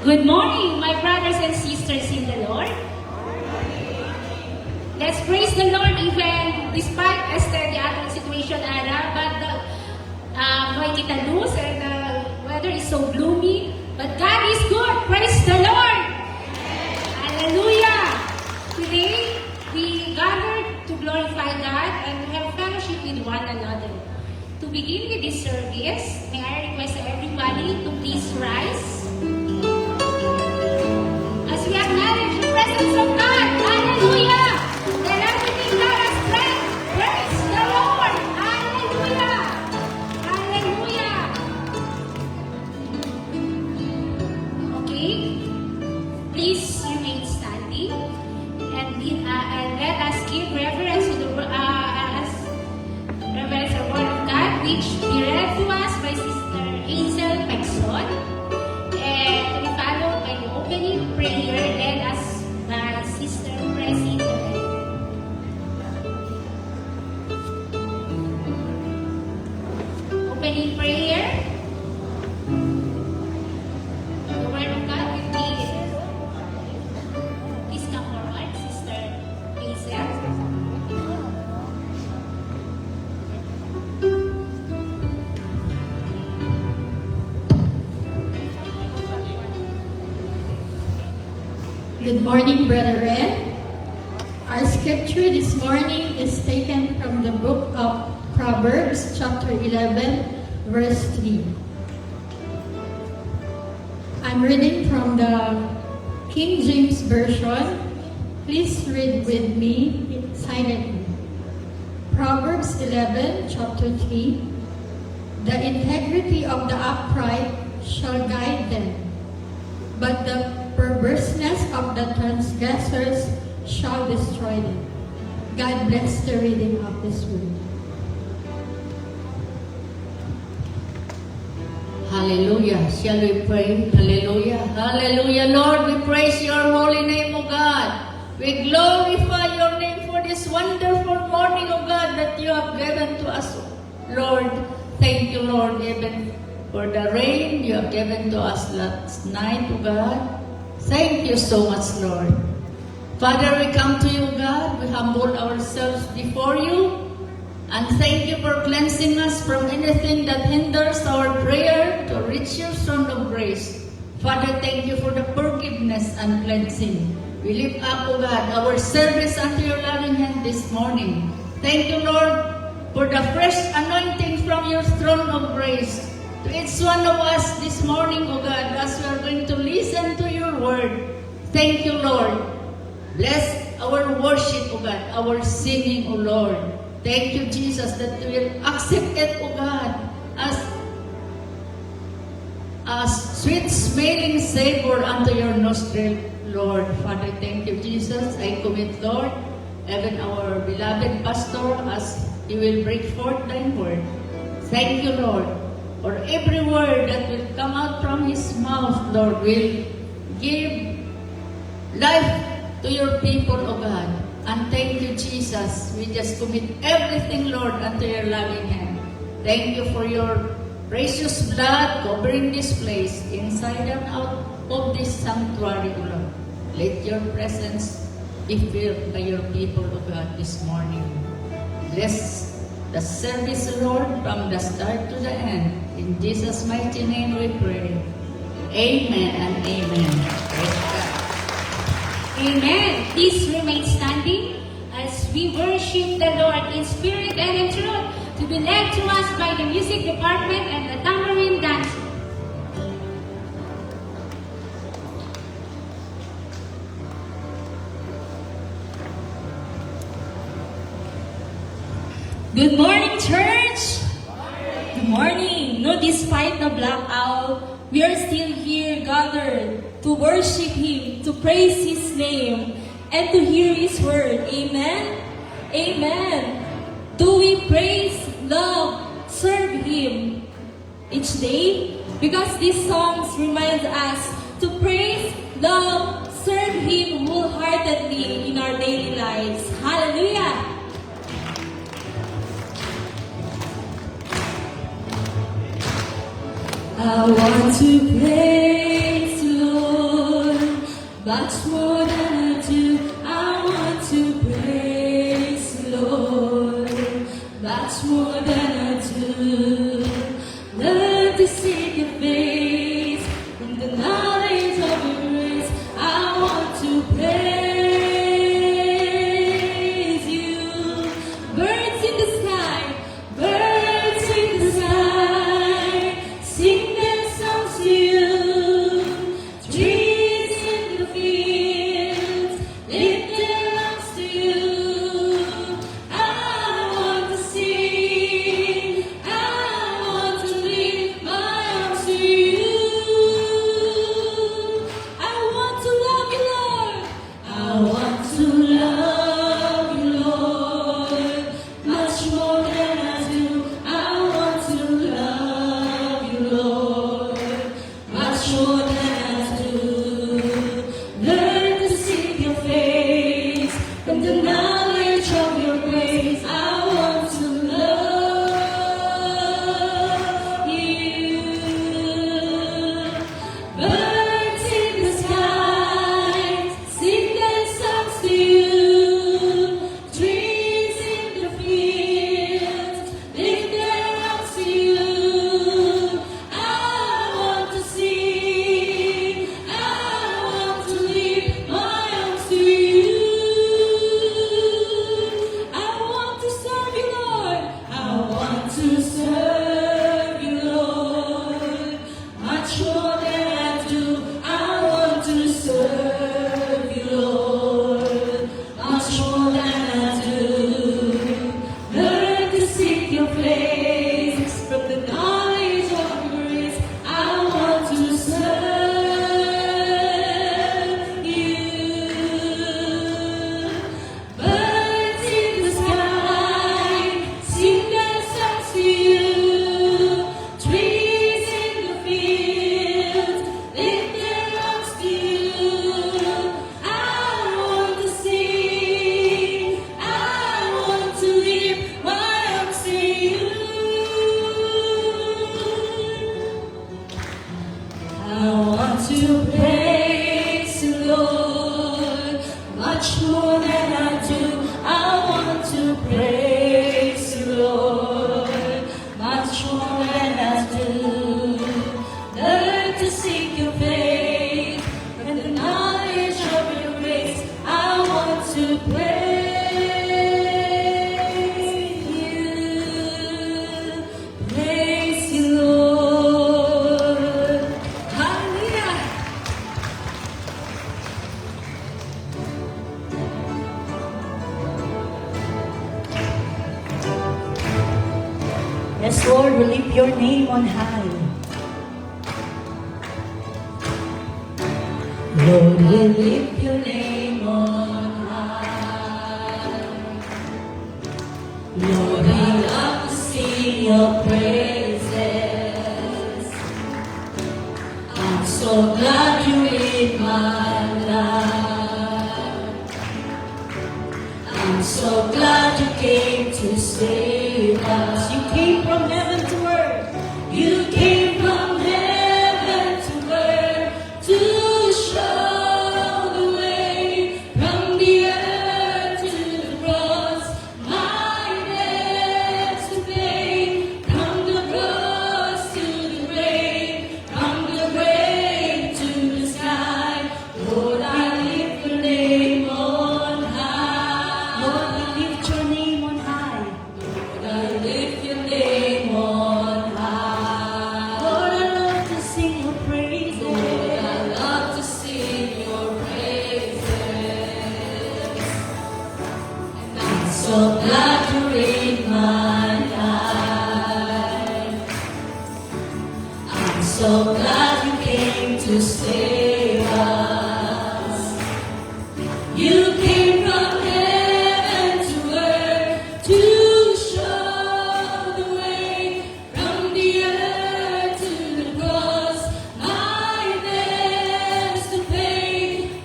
Good morning, my brothers and sisters in the Lord. Let's praise the Lord even despite the other situation, Ara, but going kita loose and the weather is so gloomy. But God is good. Praise the Lord. Hallelujah. Today, we gathered to glorify God and have fellowship with one another. To begin with this service, may I request everybody to please rise as we acknowledge the presence of God. Hallelujah! Let everything that has breath praise the Lord. Hallelujah! Hallelujah! Okay, please remain standing and let us give reverence to the word of God, which be read to us by Sister Hazel Pexon, and to be followed by the opening prayer led us by Sister President. Opening prayer. The word of God will be. Please come forward, Sister Hazel. Good morning, brethren. Our scripture this morning is taken from the book of Proverbs, chapter 11, verse 3. I'm reading from the King James Version. Please read with me silently. Proverbs 11, chapter 3. The integrity of the upright shall guide them, but the perverseness of the transgressors shall destroy them. God bless the reading of this word. Hallelujah. Shall we pray? Hallelujah. Hallelujah. Lord, we praise your holy name, O God. We glorify your name for this wonderful morning, O God, that you have given to us. Lord, thank you, Lord, even for the rain you have given to us last night, O God. Thank you so much, Lord. Father, we come to you, God. We humble ourselves before you. And thank you for cleansing us from anything that hinders our prayer to reach your throne of grace. Father, thank you for the forgiveness and cleansing. We lift up, O God, our service unto your loving hand this morning. Thank you, Lord, for the fresh anointing from your throne of grace to each one of us this morning, O God, as we are going to listen to your word. Thank you, Lord. Bless our worship, O God, our singing, O Lord. Thank you, Jesus, that we will accept it, O God, as sweet-smelling savor unto your nostril, Lord. Father, thank you, Jesus. I commit, Lord, even our beloved pastor, as he will break forth thy word. Thank you, Lord, for every word that will come out from his mouth, Lord, will give life to your people, O God. And thank you, Jesus. We just commit everything, Lord, unto your loving hand. Thank you for your precious blood covering this place, inside and out of this sanctuary, O Lord. Let your presence be filled by your people, O God, this morning. Bless the service, Lord, from the start to the end. In Jesus' mighty name we pray. Amen and amen. Praise God. Amen. Please remain standing as we worship the Lord in spirit and in truth, to be led to us by the music department and the tambourine dance. Good morning, church! Good morning! No, despite the blackout, we are still here gathered to worship Him, to praise His name, and to hear His word. Amen? Amen. Do we praise, love, serve Him each day? Because these songs remind us to praise, love, serve Him wholeheartedly in our daily lives. Hallelujah! I want to praise you, Lord. Much more than I do, I want to praise you, Lord. Much more than I do, love to see your face and the knowledge of your grace. I want to praise you. Birds in the sky, birds in the sky, sing their songs to you. Trees in the fields, lift their arms to you. I want to sing, I want to lift my arms to you. I want to love you, Lord. I want to love you, Lord. Much more than I do, I want to love you, Lord. Much more than I do. Learn to seek your face from the knowledge of your grace. I want to love you. Birds in the sky, sing their songs to you. Trees in the fields, lift their arms to you. I want to sing, I want to lift my arms to you. I want to serve you, Lord. I want to serve you, Lord. Much more than I do, I want to serve you, Lord. Much more than I do. Learn to seek your face from the knowledge of your grace. I want to serve you. Birds in the sky, sing their songs to you. Trees in the fields, lift their arms to you. I want to sing, I want to lift my arms to you. I want to praise you, Lord, much more than I do. I want to praise you, Lord, much more than I do. Learn to seek your face and the knowledge of your grace. I want to praise you, Lord. Hallelujah. Yes, Lord, we lift your name on high. Lord, we lift your name on high. Lord, we love to sing your praises. I'm so glad you're in my life. I'm so glad you came to save us. You came from heaven to earth. You came from heaven to earth to show the way from the earth to the cross. My debts to pay from the cross to the grave, from the grave to the sky. Lord, I lift your name on high. Lord, we lift your name on high. Lord, I lift your name on high. Lord, I love to sing your praises. Lord, I love to sing your praises. And I'm so glad you're in my life. I'm so glad you came to save us. You came from heaven to earth to show the way from the earth to the cross. My debts to pay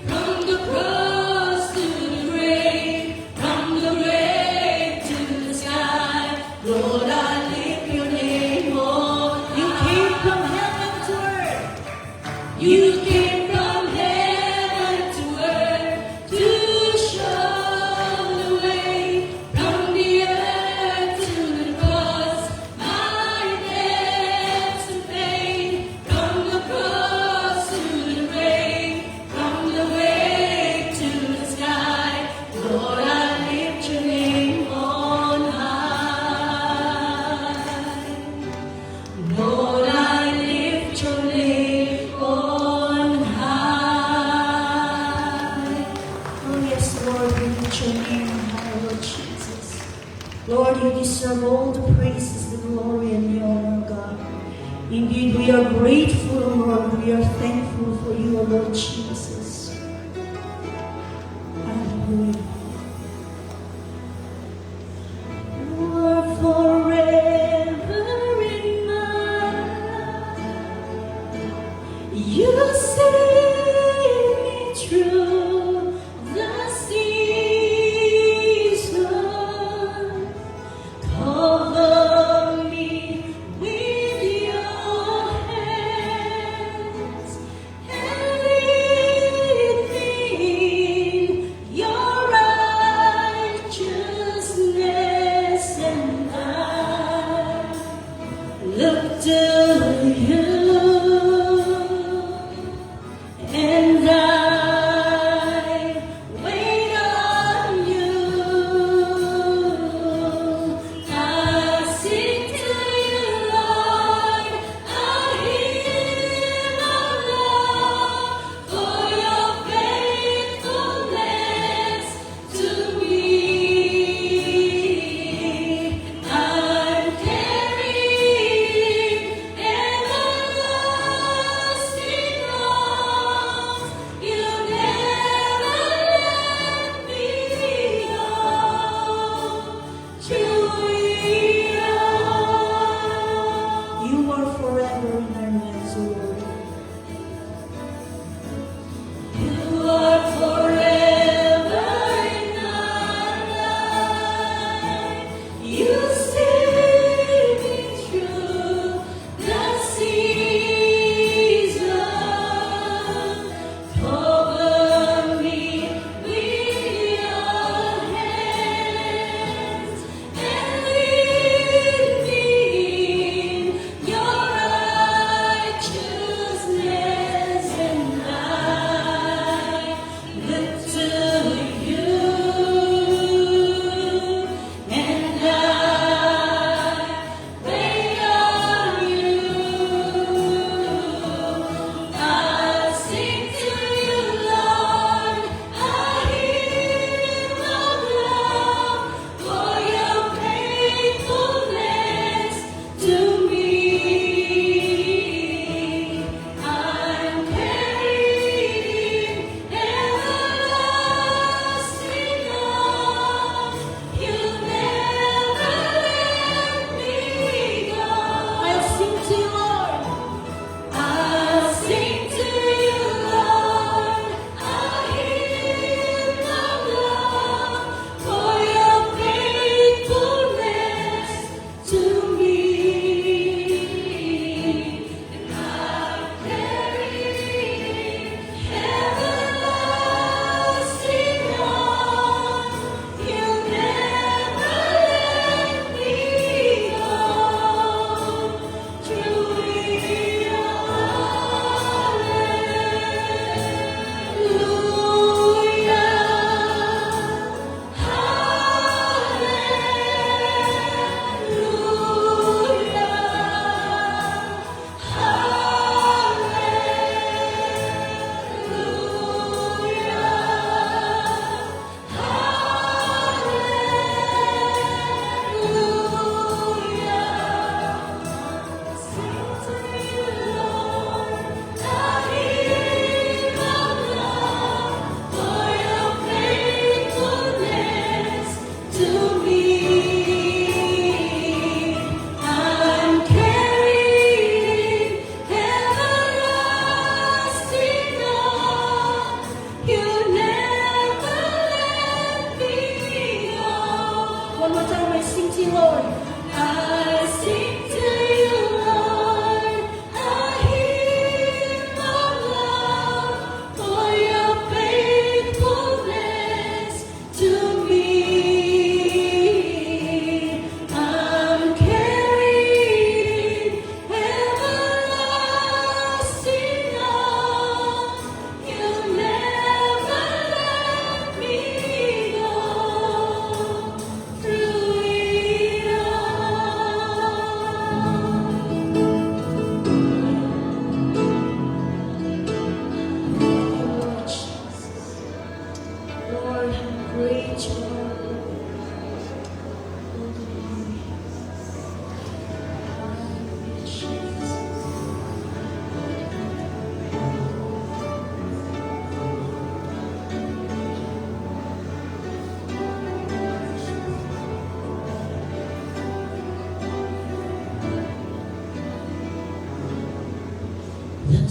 from the cross to the grave, from the grave to the sky. Lord, I lift your name on high. You came from heaven to earth. You came from heaven to deserve all the praises, the glory, and the honor, God. Indeed, we are grateful, O Lord. We are thankful for you, O Lord Jesus. Hallelujah. You are forever in my life. You save me through the season. Cover me with your hands and lead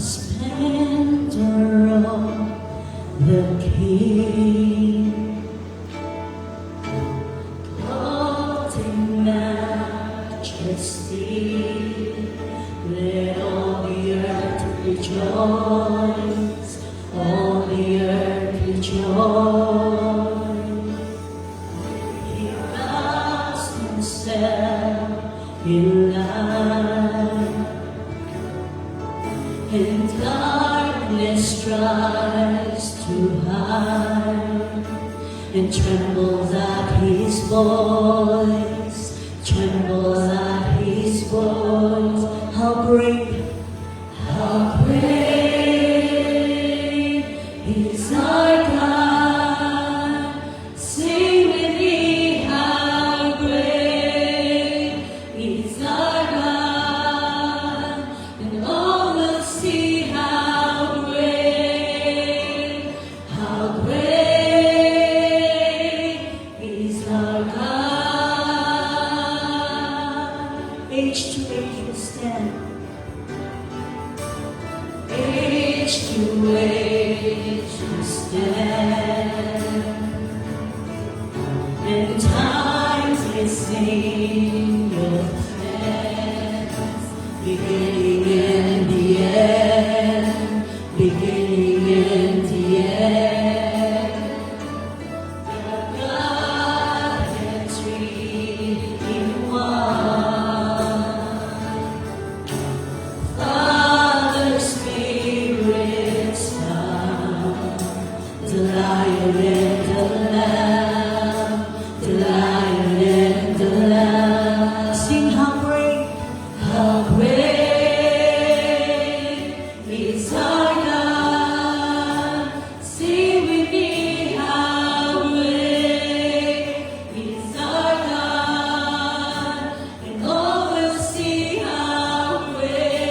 splendor of the King, clothed in majesty. Let all the earth rejoice, all the earth rejoice. He wraps himself in light, and darkness tries to hide, and trembles at his voice, trembles at his voice. How great is our God. Sing with me, how great is our God. And all will see how great is our God. Age to age will stand. Age to age will stand, and times may sing your praise, beginning and the end, beginning and the end. The Godhead three in one, Father, Spirit, Son, the Lion and the Lamb, the Lion and the Lamb. Sing how great is our God. Sing with me, how great is our God. And all will see how great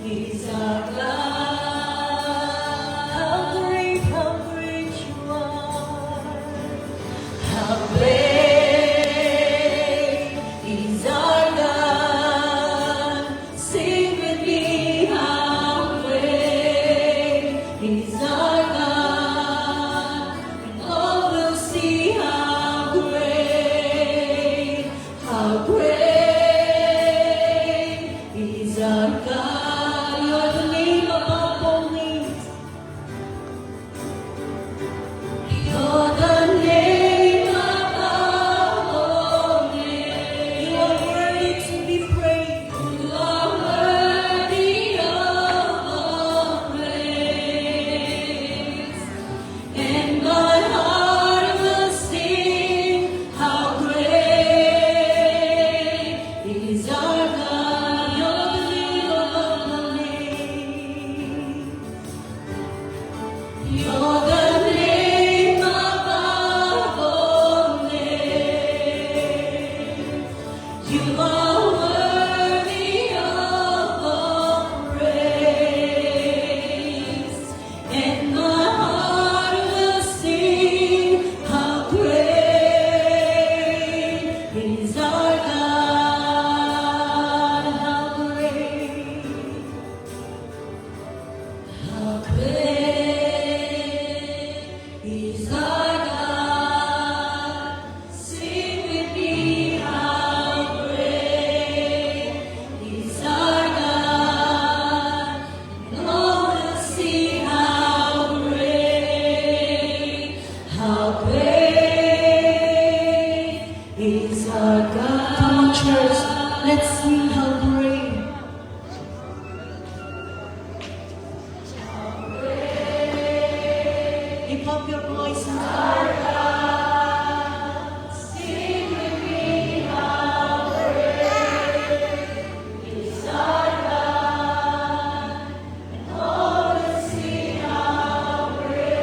is our God. How great you are. How great is our God. Sing with me, how great is our God. And all will see how great is our God. You are the name above all names. You're the name above all names. You are worthy to be praised. You are worthy of all praise. And my heart will sing, how great is our God. You're the name above all names. You're the name above all names. You are worthy of all praise. And my heart will sing, how great is our God. How great is our God. Sing with me, how great is our God. And all will see how great is our God. Come on, church, let's sing how great. Lift up your voice and our God. Sing with me, how great is our God. And all will see how great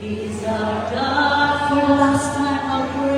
is our God. For the last time, how great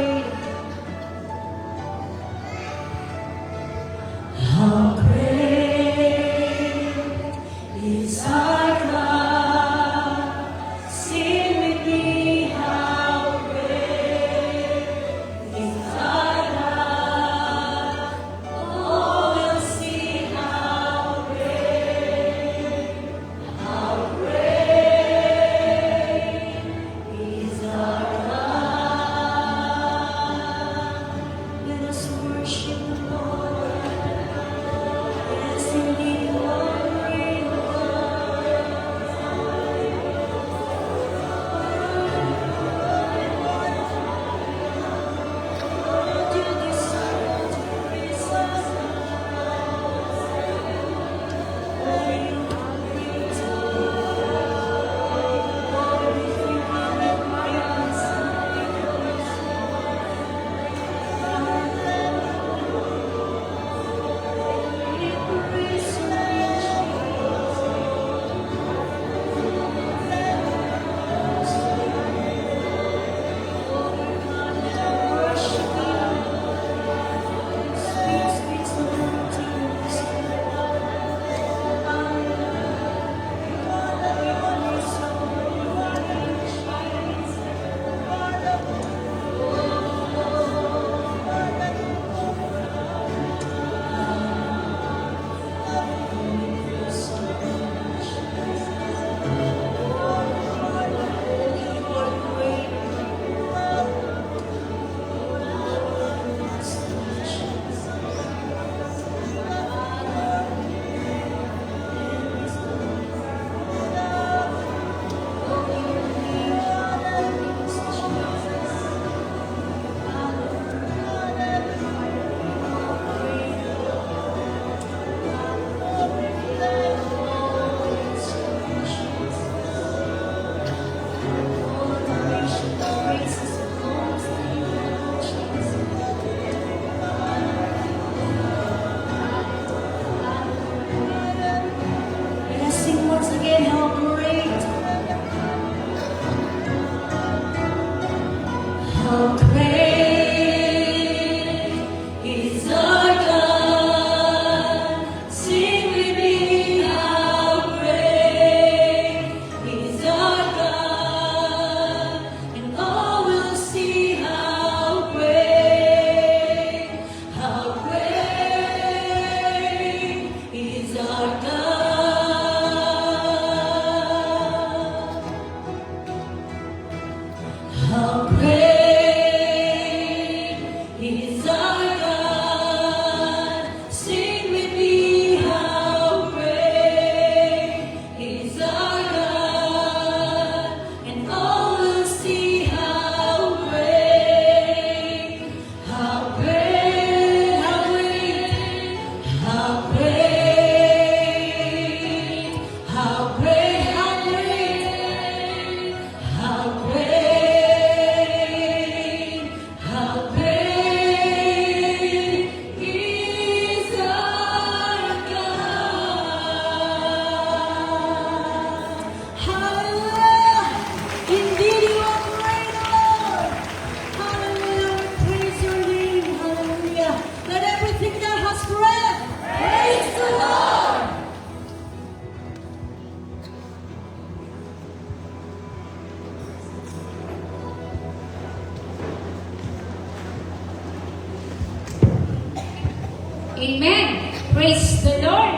Amen. Praise the Lord.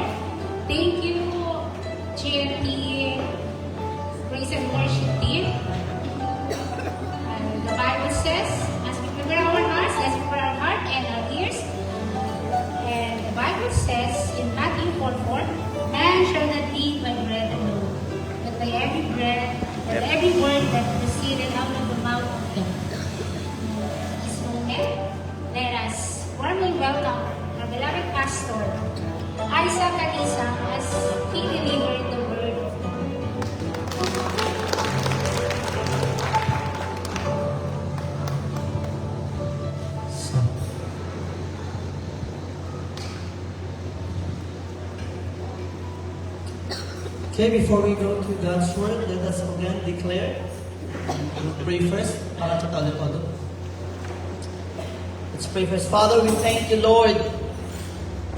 Thank you, GMT Praise and Worship Team. The Bible says, as we prepare our hearts, let's prepare our heart and our ears. And the Bible says in Matthew 4:4, man shall not live by bread alone, but by every bread, and every word that proceeded out of the mouth of God. This moment, let us warmly welcome our beloved pastor, Isaac Alisa, as he delivered the word of God. Okay, before we go to God's Word, let us again declare. We'll pray first. Para sa todo. Let's pray first. Father, we thank you, Lord.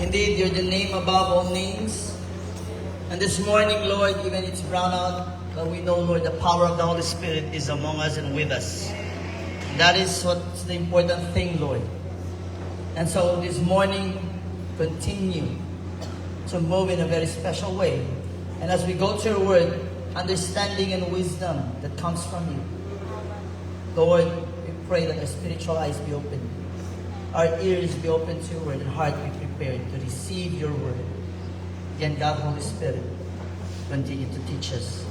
Indeed, you're the name above all names. And this morning, Lord, even it's brown out, but we know, Lord, the power of the Holy Spirit is among us and with us. And that is what's the important thing, Lord. And so this morning, continue to move in a very special way. And as we go to your word, understanding and wisdom that comes from you. Lord, we pray that our spiritual eyes be open. Our ears be open to your word and heart be prepared to receive your word. Again, God, Holy Spirit, continue to teach us.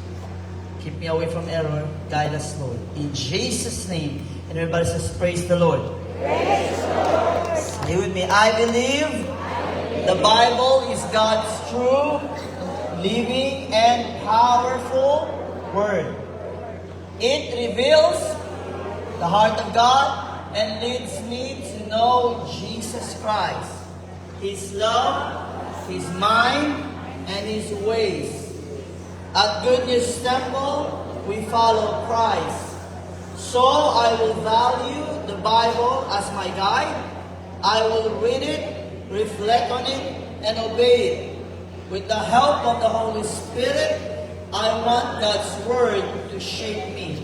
Keep me away from error. Guide us, Lord. In Jesus' name. And everybody says, praise the Lord. Praise the Lord. Say with me, I believe the Bible is God's true, living and powerful word. It reveals the heart of God and leads me to know Jesus Christ, His love, His mind, and His ways. At Good News Temple, we follow Christ. So I will value the Bible as my guide. I will read it, reflect on it, and obey it. With the help of the Holy Spirit, I want God's Word to shape me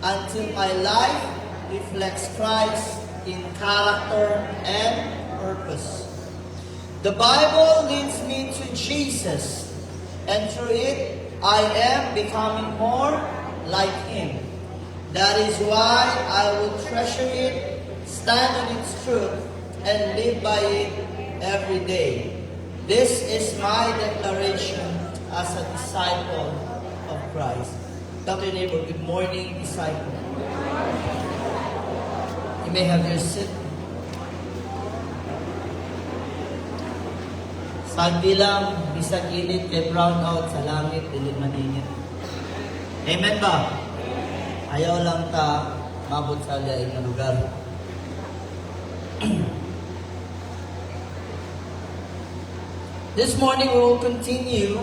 until my life reflects Christ in character and purpose. The Bible leads me to Jesus, and through it, I am becoming more like Him. That is why I will treasure it, stand on its truth, and live by it every day. This is my declaration as a disciple of Christ. Tell your neighbor, good morning, disciple. You may have your seat. Sagdi lang, bisag init, kay brown out sa langit, dilim maningit. Amen ba? Ayaw lang ta mabot sa laing na lugar. This morning we will continue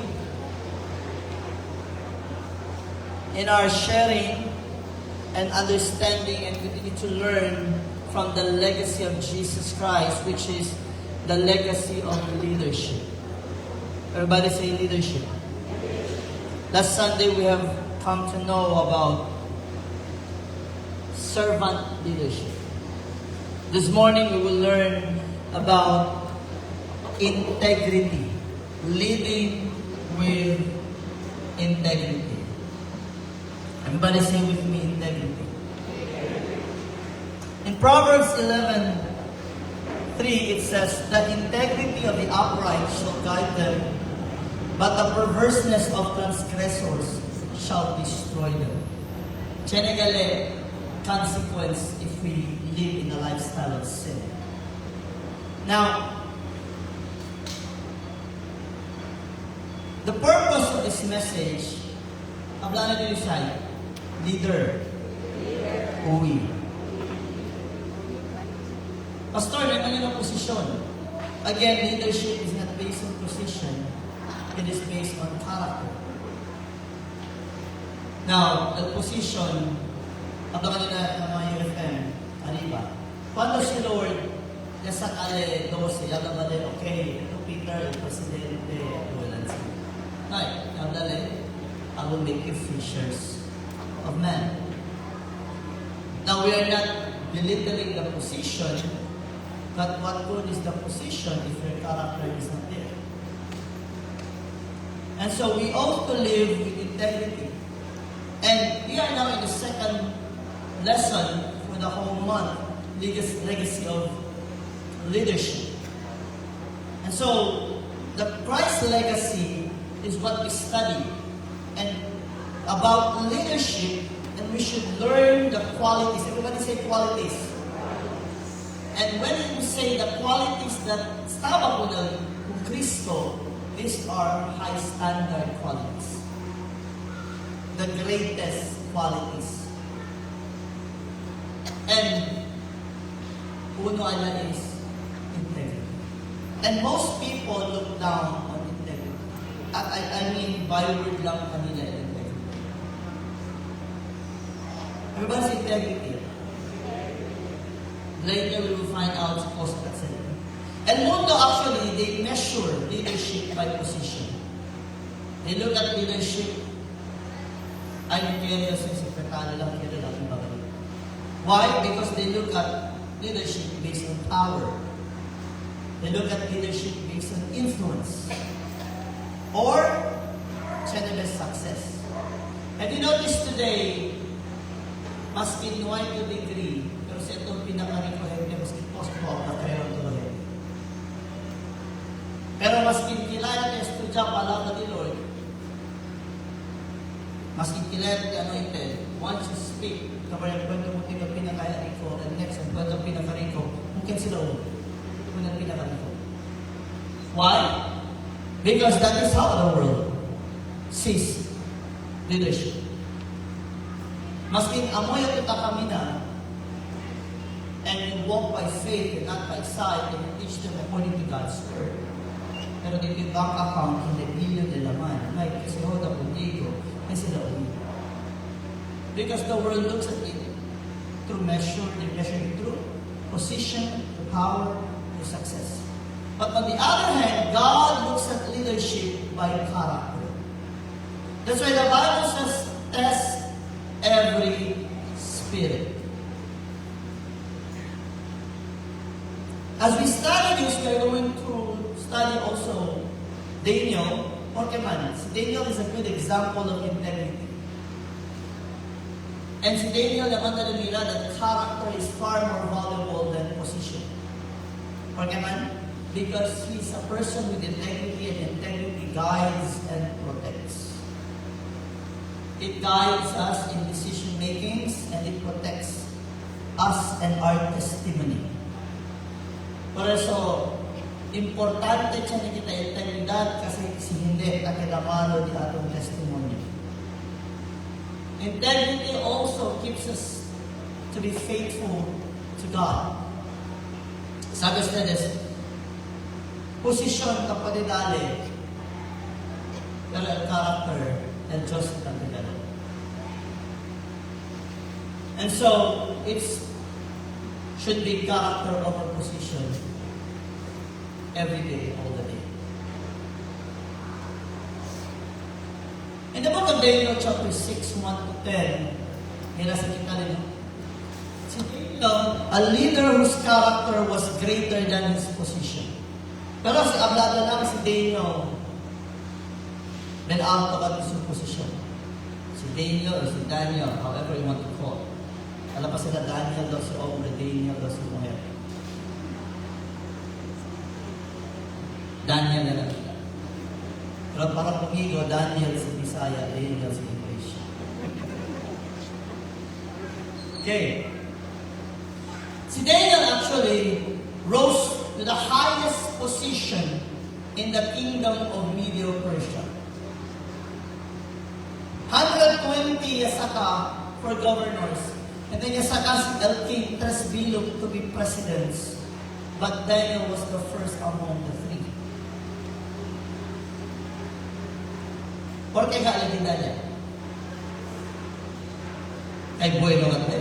in our sharing and understanding and continue to learn from the legacy of Jesus Christ, which is the legacy of leadership. Everybody say leadership. Last Sunday we have come to know about servant leadership. This morning we will learn about integrity, leading with integrity. Everybody say with me, integrity. In Proverbs 11:3, it says, the integrity of the upright shall guide them, but the perverseness of transgressors shall destroy them. Generally, consequence if we live in a lifestyle of sin. Now, the purpose of this message, habla na din siya, leader. Uwi. Pastor, ano yung posisyon? Again, leadership is not based on position. It is based on character. Now, the position, habla ka nila ng mga UFM, arriba. Cuando si Lord, nasa kale 12, habla ka din, okay, ito Peter, el presidente, right, I will make you fishers of men. Now we are not belittling the position, But what good is the position if your character is not there? And so we ought to live with integrity. And we are now in the second lesson for the whole month, legacy of leadership. And so the Christ legacy is what we study. And about leadership, and we should learn the qualities. Everybody say qualities. And when we say the qualities that estaba po ng Kristo, these are high standard qualities. The greatest qualities. And uno ala is integrity. And most people look down on integrity. I mean, byword lang kanila integrity. Everybody say integrity. Later we will find out post that saying. And Mundo actually, they measure leadership by position. They look at leadership. Ay, kaya sa sekretary lang, kaya lang yung bagay. Why? Because they look at leadership based on power. They look at leadership based on influence. Or, generous success. Have you noticed today, maski nuway to degree, pero sa itong pinaka-recommend, maski post-pop na kayo tuloy. Pero maski kilala na estudya pala ka ni Lord, maski kilala ni anointed, once you speak, kapag kwento mo tingnan pinaka-riko, and next, ang kwento pinaka-riko, mungkin sila kung ang pinaka-riko. Why? Because that is how the world sees leadership. Maski amoy at ita kami na, and you walk by faith and not by sight, and you teach them according to God's word. Pero dito yung bank account, hindi billion de laman. May kasi hoda puntigo, may sila uwi. Because the world looks at it through measure, they measure it through position, through power, through success. But on the other hand, God looks at leadership by character. That's why the Bible says, test every spirit. As we study this, we are going to study also Daniel, porque man, si Daniel is a good example of integrity. And si Daniel naman na nila that character is far more valuable than position. Porque man, because he's a person with integrity, and integrity guides and protects. It guides us in decision makings, and it protects us and our testimony. Por eso, importante siya na kita integridad kasi si hindi takilamalo di atong testimony. Integrity also keeps us to be faithful to God. Sabi sa this, posisyon kapadidali, pero character and Diyos kapadidali. And so, it's should be character over position every day, all the day. In the book of Daniel, chapter 6, 1 to 10, nilasa kita rin. Si Daniel, a leader whose character was greater than his position. Pero si ablado lang si Daniel, then out of his position. Si Daniel or si Daniel, however you want to call. Alam pa sila, Daniel daw si Ombre, Daniel daw si Mujer. Daniel na lang sila. Pero parang pumigo, Daniel si Bisaya, Daniel si English. Okay. Si Daniel actually rose to the highest position in the kingdom of Medo-Persia. 120 yasaka for governors. And then yasaka si El King Tresbilog to be presidents. But Daniel was the first among the three. ¿Por qué galing Daniel? Kay bueno nga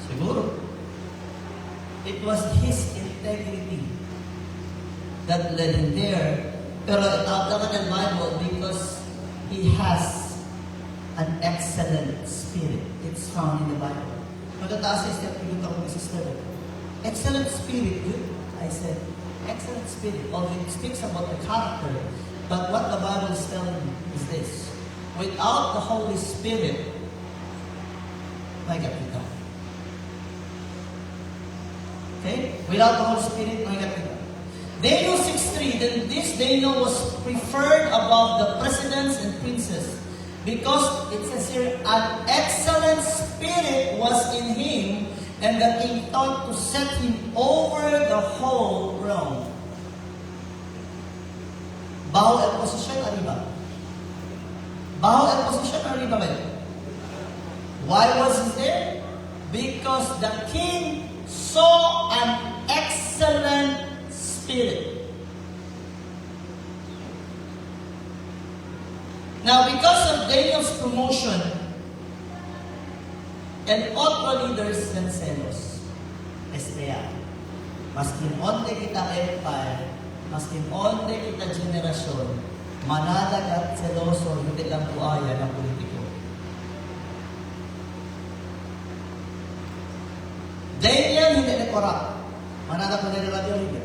siguro. It was his integrity that led him there. Pero itawag ng Bible because he has an excellent spirit. It's found in the Bible. Matataas sa step, pinunta ko ni Sister. Excellent spirit, good. I said, excellent spirit. Although it speaks about the character, but what the Bible is telling me is this. Without the Holy Spirit, may kapita. Okay? Without the Holy Spirit, may kapita. Daniel 6:3, then this Daniel was preferred above the presidents and princes, because it says here, an excellent spirit was in him, and the king thought to set him over the whole realm. Baho at posisyon, arriba. Baho at posisyon, arriba kayo. Why was he there? Because the king saw an excellent spirit. Now, because of Daniel's promotion, and otro leaders ng selos, Estea, maskin onde kita empire, maskin onde kita generasyon, manadag at seloso, hindi lang buaya ng politiko. Daniel hindi na corrupt. Manadag ko nila radio hindi.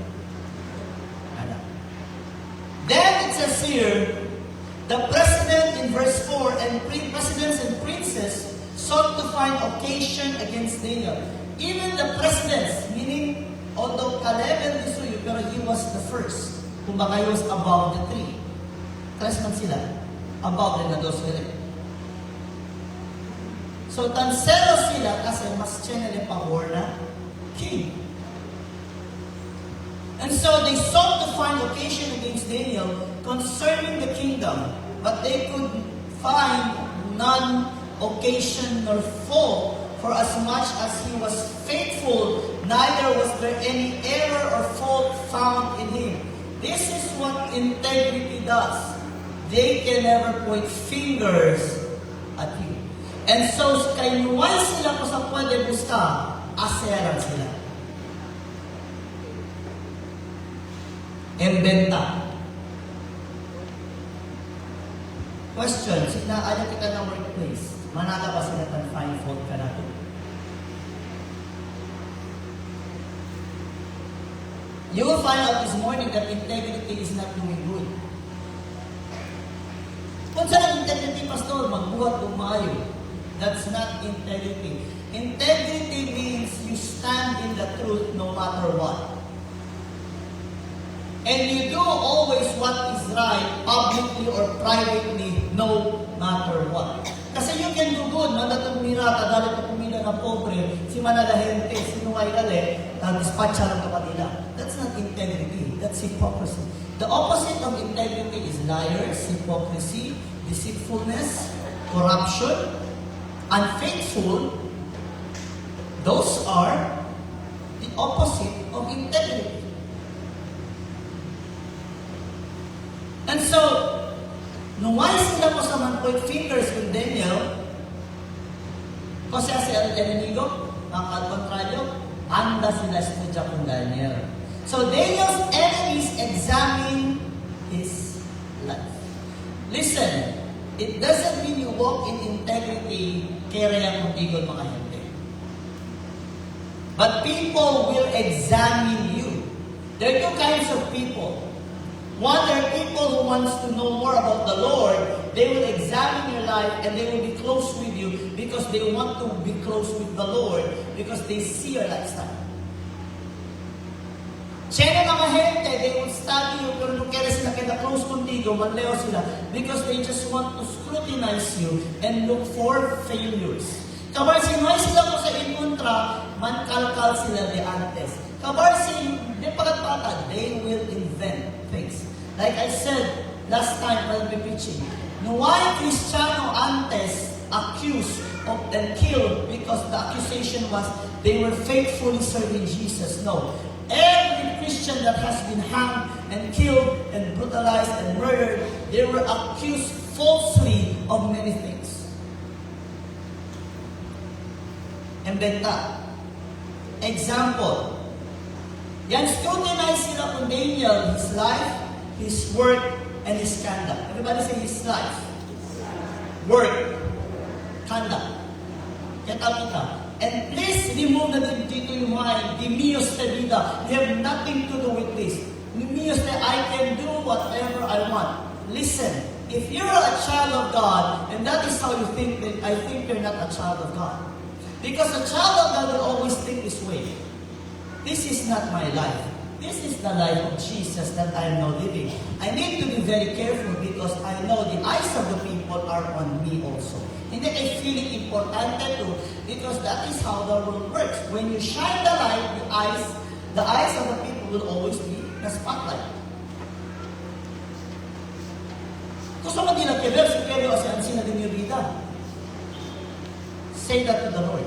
Then it says here, the president in verse 4 and presidents and princes sought to find occasion against Daniel. Even the presidents, meaning, although Caleb and Isuyo, pero he was the first. Kumbaga, he was above the three. Tres man sila. Above the dos sila. So, tanselo sila kasi mas channel yung pahor na king. And so they sought to find occasion against Daniel concerning the kingdom, but they could find none occasion nor fault, for as much as he was faithful, neither was there any error or fault found in him. This is what integrity does. They can never point fingers at you. And so, kainuway sila kung sa pwede buska, aseran sila. Embenta. Question, sinaayon kita ng workplace, manala ba sila tan find fault ka natin? You will find out this morning that integrity is not doing good. Kung saan integrity, pastor, magbuhat o maayo. That's not integrity. Integrity means you stand in the truth no matter what. And you do always what is right, publicly or privately, no matter what. Kasi you can do good, mandatang mirata, dahil ito pumila ng pobre, si manalahente, sinuway kali, dispatcha lang kapatila. That's not integrity, that's hypocrisy. The opposite of integrity is liars, hypocrisy, deceitfulness, corruption, unfaithful. Those are the opposite of integrity. And so, nung wise sila po sa man-point fingers with Daniel, kasi si enemigo, ang kontraryo, anda sila studya kung Daniel. So, Daniel's enemies examine his life. Listen, it doesn't mean you walk in integrity, kaya yung contigo mga hindi. But people will examine you. There are two kinds of people. One, there are people who wants to know more about the Lord. They will examine your life and they will be close with you because they want to be close with the Lord because they see your lifestyle. Siya na mga gente, they will study you pero nung kaya sila kaya close contigo, manleo sila because they just want to scrutinize you and look for failures. Kabar sinuhay sila po sa inkontra, mankalkal sila de antes. Kabar di pagat-pagat, they will invent things. Like I said last time while we preaching, why Cristiano antes accused of and killed because the accusation was they were faithfully serving Jesus? No. Every Christian that has been hanged and killed and brutalized and murdered, they were accused falsely of many things. Embenta. Example. Yan scrutinize sila kung Daniel, his life, his work, and his conduct. Everybody say his life. Work. Conduct. Kita. And please remove na dito yung mind. Dimios te vida. You have nothing to do with this. Dimios te, I can do whatever I want. Listen, if you're a child of God, and that is how you think, then I think you're not a child of God. Because a child of God will always think this way. This is not my life. This is the life of Jesus that I am now living. I need to be very careful because I know the eyes of the people are on me also. Hindi I feel it importante too because that is how the world works. When you shine the light, the eyes of the people will always be the spotlight. Kung sa Manila, Quebec, si Quebec kasi ang sina din yung vida. Say that to the Lord.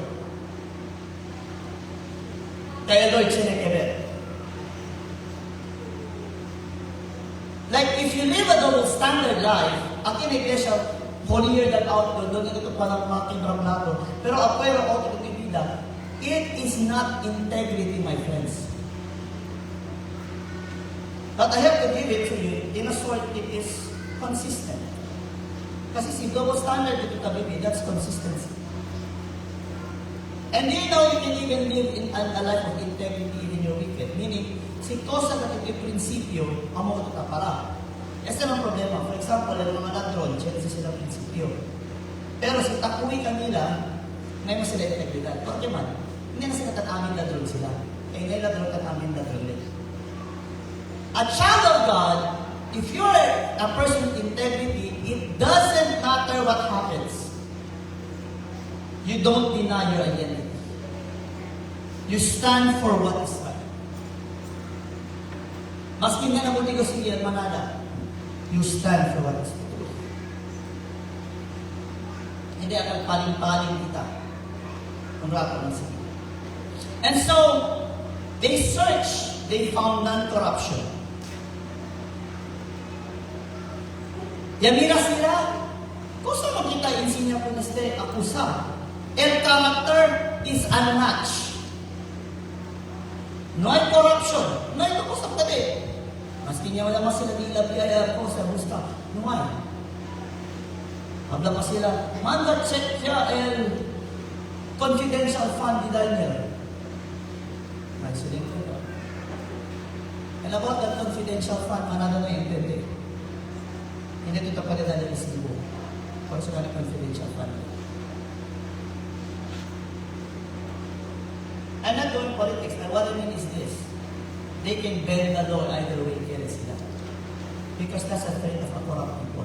Kaya Lord, sina Quebec. Like, if you live a double standard life, ang iglesia, holier than outdoor, doon ito parang makibram nato. Pero apuero auto de vida, it is not integrity, my friends. But I have to give it to you, in a sort, it is consistent. Kasi si double standard ito tabi, that's consistency. And you know you can even live in a life of integrity even your wicked. Meaning, si cosa na ito yung prinsipyo, amo ito para. Ese ang problema. For example, yung mga ladron, siya sila prinsipyo. Pero si takuwi kanila, ngayon mo sila integridad. Porque man, hindi na sila tatamin ladron sila. Kaya ngayon ladron tatamin ladron ulit. A child of God, if you're a person with integrity, it doesn't matter what happens. You don't deny your identity. You stand for what is right. Maski nga nabuti ko siya manada, you stand for what is true. Hindi akan paling-paling kita kung rapo ng sige. And so, they searched, they found non-corruption. Yamira sila, kung saan makita insinya po na sila, akusa. El character is unmatched. No hay corruption. No hay ito po sa pati. Maski niya wala mas sila di labiyaya po sa gusta. No hay. Habla pa sila, manda check siya el confidential fund di Daniel. May siling ko ito. And about that confidential fund, manalo na yung pwede. Hindi ito pa rin Daniel Isibo. Personal confidential fund. I'm not doing politics, but what I mean is this. They can bend the law either way, kaya sila. Because that's a trait of a corrupt people.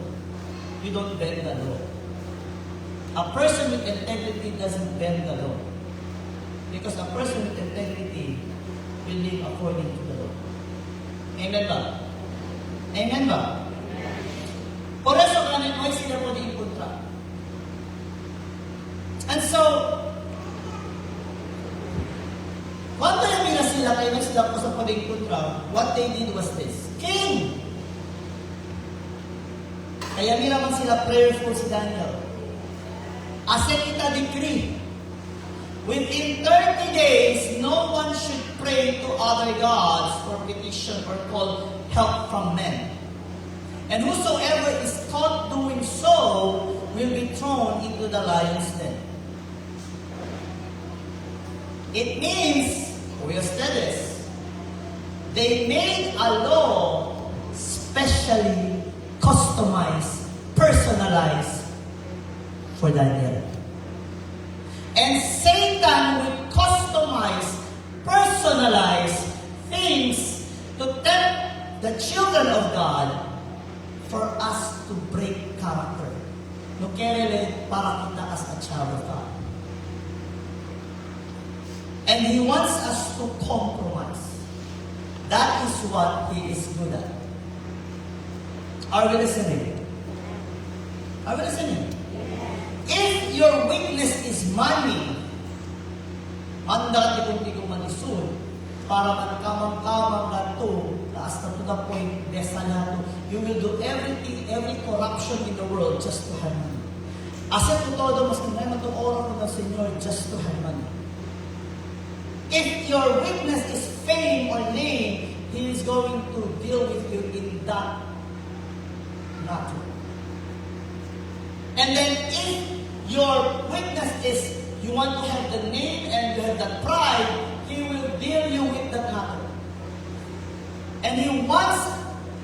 You don't bend the law. A person with integrity doesn't bend the law. Because a person with integrity will live according to the law. Amen ba? Amen ba? Por eso, kanin mo sila po di kontra. And so, Cuando mira sila, kayo na sila po sa kontra, what they did was this. King! Kaya mira man sila prayerful si Daniel. Ase kita decree. Within 30 days, no one should pray to other gods for petition or call help from men. And whosoever is caught doing so will be thrown into the lion's den. It means, we have said this, they made a law specially customized, personalized for Daniel. And Satan would customize, personalize things to tempt the children of God for us to break character. No kerele para kita as a child of God. And He wants us to compromise. That is what He is good at. Are we listening? Are we listening? If your weakness is money, handa di kung manisun, para mankamang-kamang na to, taas na to the point, desa na to, you will do everything, every corruption in the world just to have money. As ito todo, mas kinay matuoran ko ng Senyor just to have money. If your weakness is fame or name, He is going to deal with you in that matter. And then if your weakness is you want to have the name and you have that pride, He will deal you with that matter. And He wants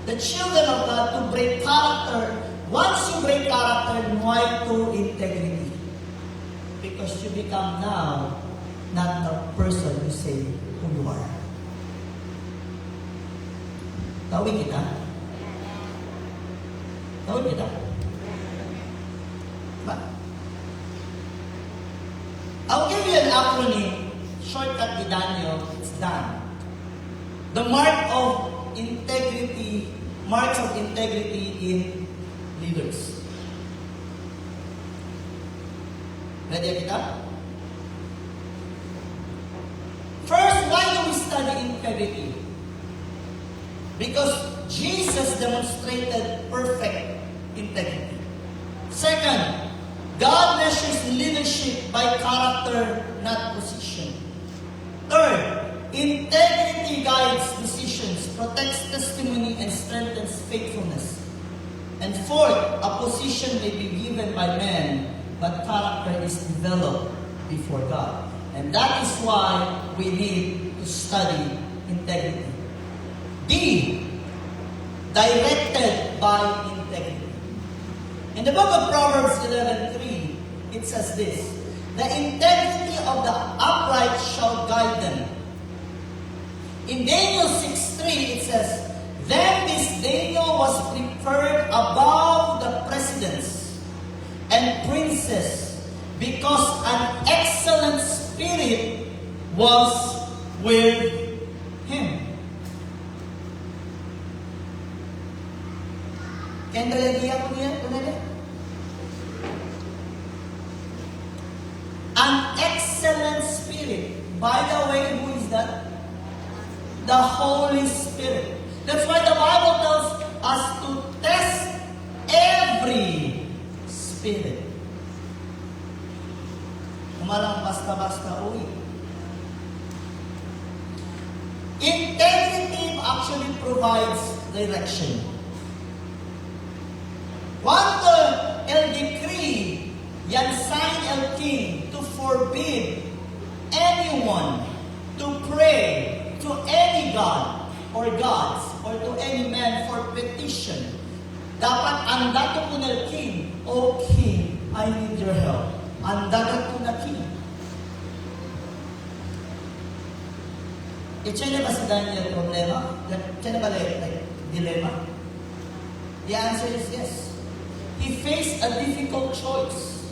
the children of God to break character. Once you break character, why to integrity? Because you become now not the person you say who you are. Tawid kita? Tawid kita? Ba? I'll give you an acronym, shortcut with Daniel, it's done. The marks of integrity in leaders. Ready kita? First, why do we study integrity? Because Jesus demonstrated perfect integrity. Second, God measures leadership by character, not position. Third, integrity guides decisions, protects testimony, and strengthens faithfulness. And fourth, a position may be given by men, but character is developed before God. And that is why we need to study integrity. D, directed by integrity. In the book of Proverbs 11:3, it says this, the integrity of the upright shall guide them. In Daniel 6:3, it says, then this Daniel was preferred above the presidents and princes because an excellent spirit was with him. Can the idea ko niya? An excellent spirit. By the way, who is that? The Holy Spirit. That's why the Bible tells us to test every spirit. Umalang basta-basta, uwi. Integrity actually provides direction. Cuando el decree, yan sign el king to forbid anyone to pray to any god or gods or to any man for petition. Dapat ang dato ko ng king, O king, I need your help. Ang dagat ko na king. Itiyan ba si Daniel problema? Itiyan ba dilemma? The answer is yes. He faced a difficult choice.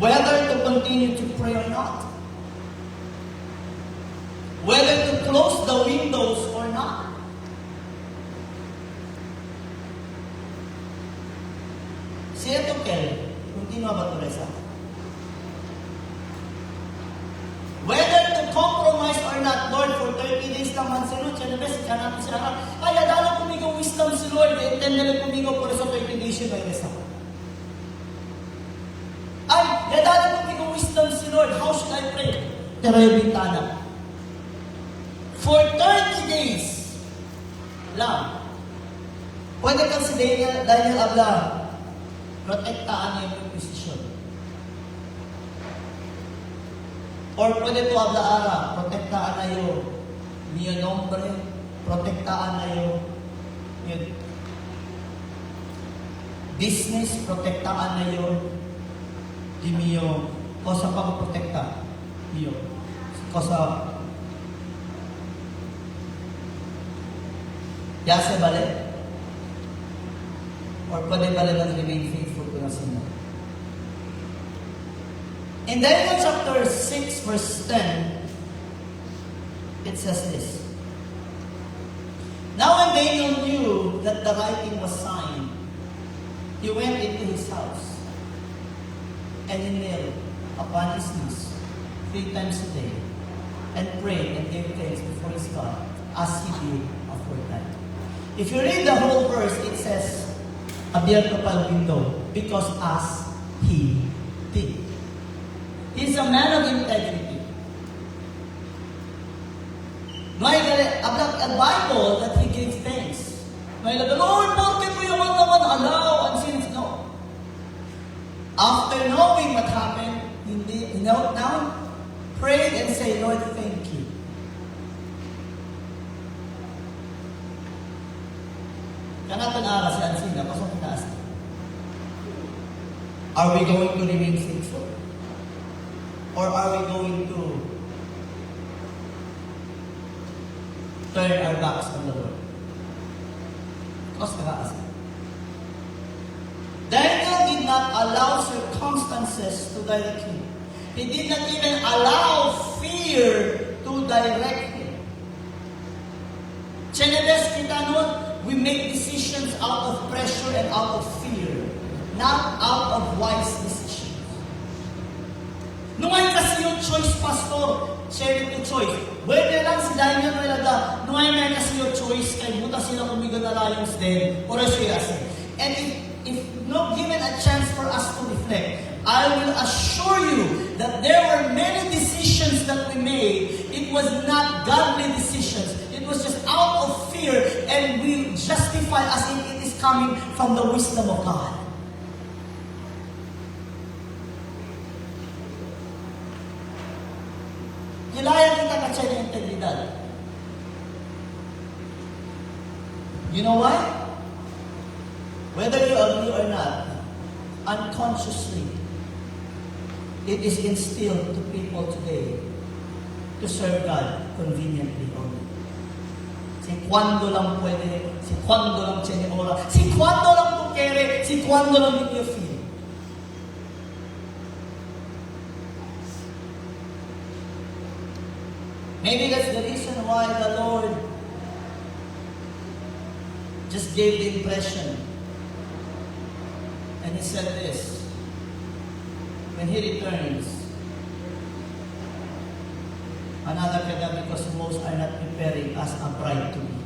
Whether to continue to pray or not. Whether to close the windows or not. Si Eto Kel, continua ba ito, Reza? Whether to compromise or not, Lord, for 30 days naman si Lord, siya na best, siya natin siya naman. Ay, adala kumigaw wisdom si Lord, intend na lang kumigaw por sa 30 days yun ay Reza. Ay, adala kumigaw wisdom si Lord, how should I pray? Tara yung bintana. For 30 days lang, pwede kang si Daniel Abla, protektaan niya yung posisyon. Or pwede to Abla Ara, protektaan na yung niyo nombre, protektaan na yung business, protektaan na yung di miyo, kosa pa protekta miyo, kosa yase bale? Or pwede bale lang remain faithful to nasin na? In Daniel chapter 6 verse 10, it says this. Now when Daniel knew that the writing was signed, he went into his house and he knelt upon his knees 3 times a day and prayed and gave thanks before his God as he did aforetime. If you read the whole verse, it says, abierto pa el window, because as he did. He's a man of integrity. May a Bible that he gave thanks. May the Lord, bakit mo naman allow and sins? No. After knowing what happened, he he knelt down, prayed, and said, Lord, thank you. Kanatan ara si Ansina, pasok taas. Are we going to remain faithful? Or are we going to turn our backs on the Lord? Because nakaas. Daniel did not allow circumstances to direct him. He did not even allow fear to direct him. Chinebes kita nun, we make decisions out of pressure and out of fear, not out of wise decisions. Nung ay kasi yung choice, Pastor, share it to choice. Pwede lang si Daniel na ilaga, nung ay may kasi yung choice, kay buta sila kumiga na layos din, or siya yasi. And if not given a chance for us to reflect, I will assure you that there were many decisions that we made. It was not godly decisions. It was just out of fear, and we justify as if it is coming from the wisdom of God. Kilayan kita kasi ng integridad. You know why? Whether you agree or not, unconsciously, it is instilled to people today to serve God conveniently only. Si Cuando lang pwede, si Cuando lang ora, si Cuando lang tukere, si Cuando lang hindi feel. Maybe that's the reason why the Lord just gave the impression. And He said this, when He returns, another kaya because most are not preparing as a bride to be.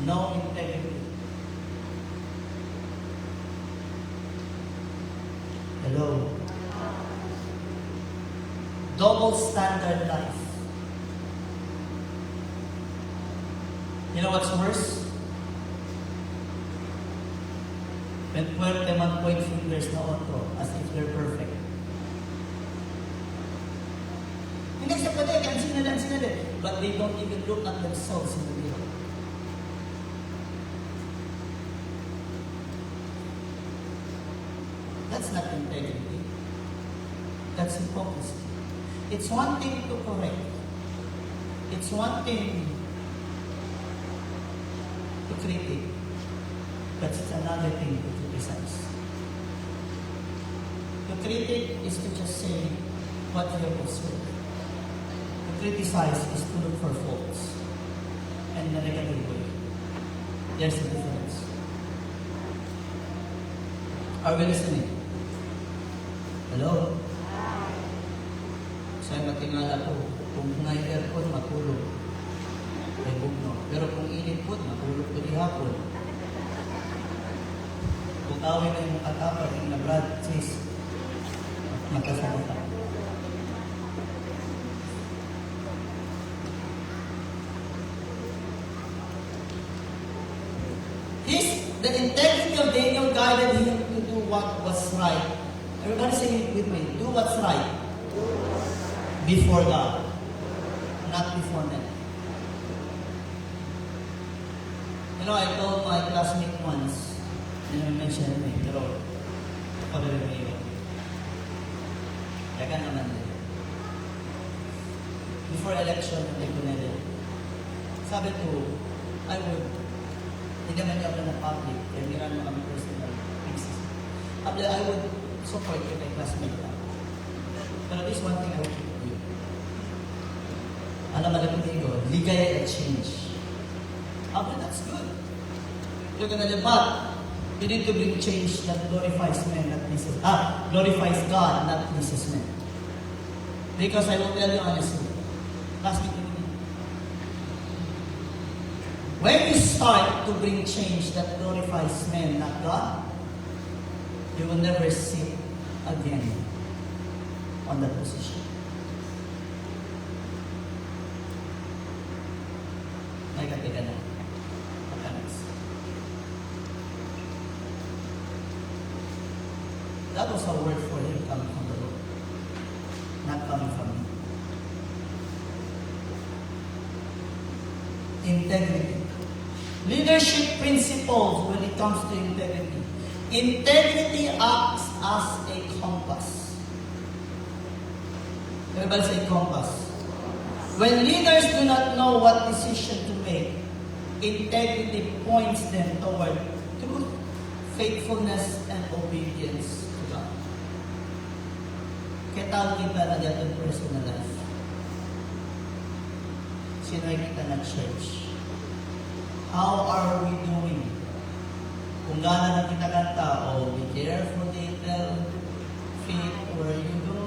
No integrity. Hello. Double standard life. You know what's worse? When puwerte man point fingers na otro as if they're perfect. Hindi siya pwede, kansin na din. But they don't even look at themselves in the mirror. That's not integrity. That's hypocrisy. It's one thing to correct. It's one thing to critique. But it's another thing to criticize. To critique is to just say what you have observed. To criticize is to look for faults and in a negative way. There's a difference. Are we listening? Hello? Sa'yo matingala po, kung ngay aircon, matulog. May bugno. Pero kung init po, matulog po di hapon. Kung awin na yung katapag, yung nabrad, sis, magkasalita. The integrity of Daniel guided him to do what was right. Everybody say it with me. Do what's right. Before God. Not before men. You know, I told my classmate once, and I mentioned me, pero ako rin may Yakan naman din. Before election, I connected. Sabi ko, I would, hindi naman niya ako na public, kaya meron mo kami personal pieces. Sabi, I would support you kay classmate ka. Pero this one thing I would keep you. Alam mo na ko, ligaya at change. Sabi, that's good. You're gonna debate. You need to bring change that glorifies men, not pleases. Glorifies God, not pleases men. Because I will tell you honestly, last week, when you start to bring change that glorifies men, not God, you will never sit again on that position. May katika na. That was a word for him coming from the Lord, not coming from me. Integrity. Leadership principles when it comes to integrity. Integrity acts as a compass. Everybody say compass. When leaders do not know what decision to make, integrity points them toward truth, faithfulness, and obedience to God. Kaya tawag kita na dito personal life. Sinoy kita na church. How are we doing? Kung gana na kita kanta, oh, be careful, little feet, where you go.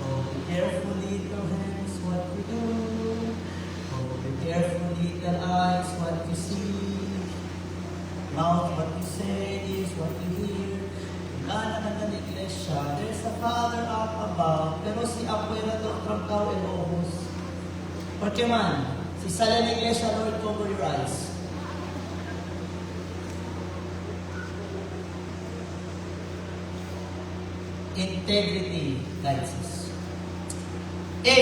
Oh, be careful, little hands, what you do. Oh, be careful, little eyes, what you see. Mouth, what you say, is what you hear. Kung gana na ng iglesia, there's a Father up above, pero si Abuela Trangkaw and Obos. Porque man, si sala ng iglesia, Lord, cover your eyes. Integrity guides us. A.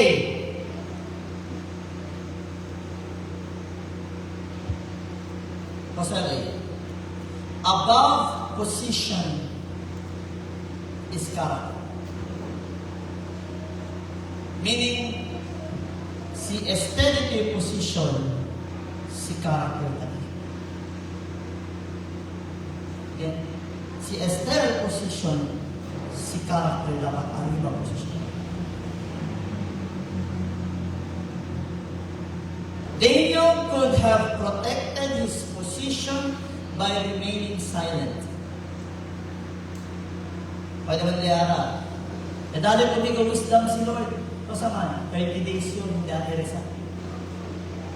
Pasal A. Above position is character. Meaning, si austerity position, si character tadi. Again, si austerity position, si character dapat arriba position. Daniel could have protected his position by remaining silent. Pwede man liyara. Nadali po ko wisdom si Lord. Kasaman, 30 days yun, hindi ang resa.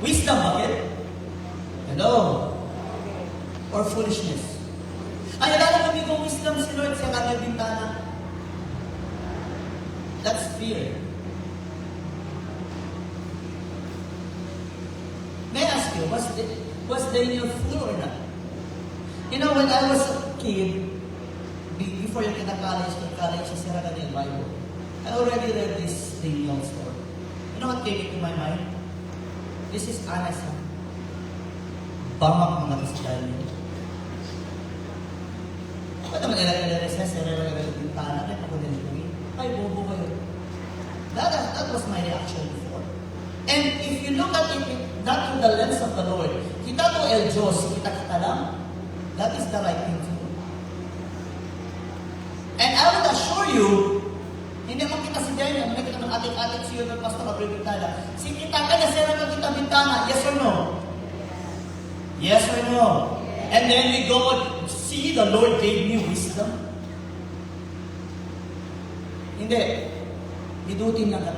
Wisdom, bakit? Hello? Or foolishness? Ay, nadali po ko wisdom si Lord sa kanyang bintana. That's fear. May I ask you, was Daniel fool or not? You know, when I was a kid, before yung college sa Sierra Daniel Bible, I already read this Daniel story. You know what came into my mind? This is honest. Bamak mga Kristiyan. Ba't naman ilang sa Sierra Daniel bintana, kahit ako din ito. Ay, bobo kayo. That was my reaction before. And if you look at it, not through the lens of the Lord, kita to el Diyos, kita lang, that is the right thing to do. And I would assure you, hindi mo kita si Daniel, hindi kita ng atik-atik siyo ng Pastor Gabriel Bintana. Si kita ka na sila ng kita bintana, yes or no? Yes or no? And then we go and see the Lord gave me wisdom. Hindi. Idutin lang ka.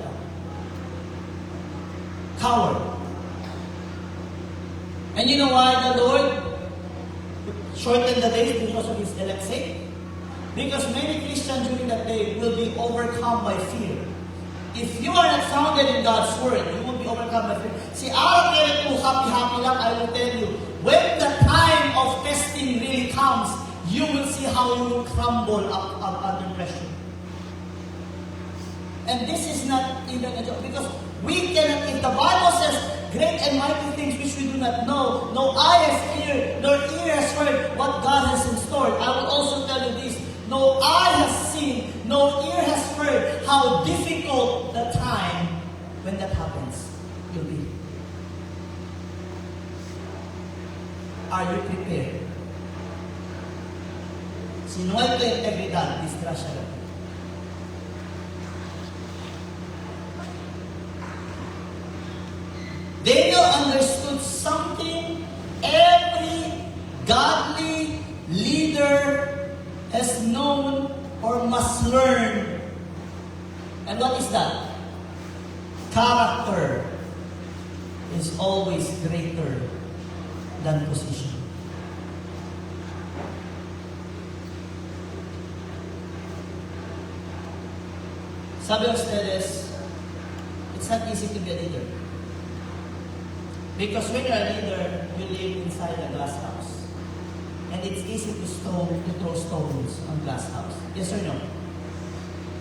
Coward. And you know why the Lord shortened the days because of His elect's sake? Because many Christians during that day will be overcome by fear. If you are not founded in God's Word, you will be overcome by fear. Si araw kaya po, happy-happy lang, I will tell you, when the time of testing really comes, you will see how you will crumble up under pressure. And this is not even a joke, because we cannot, if the Bible says, great and mighty things which we do not know, no eye has ear, nor ear has heard what God has in store. I will also tell you this, no eye has seen, no ear has heard how difficult the time when that happens will be. Are you prepared? Sinuway ko integridad, disgrasya lang. Daniel understood something every godly leader has known or must learn. And what is that? Character is always greater than position. Sabi of Steles, it's not easy to be a leader. Because when you're a leader, you live inside a glass house. And and it's easy to throw stones on glass house. Yes or no?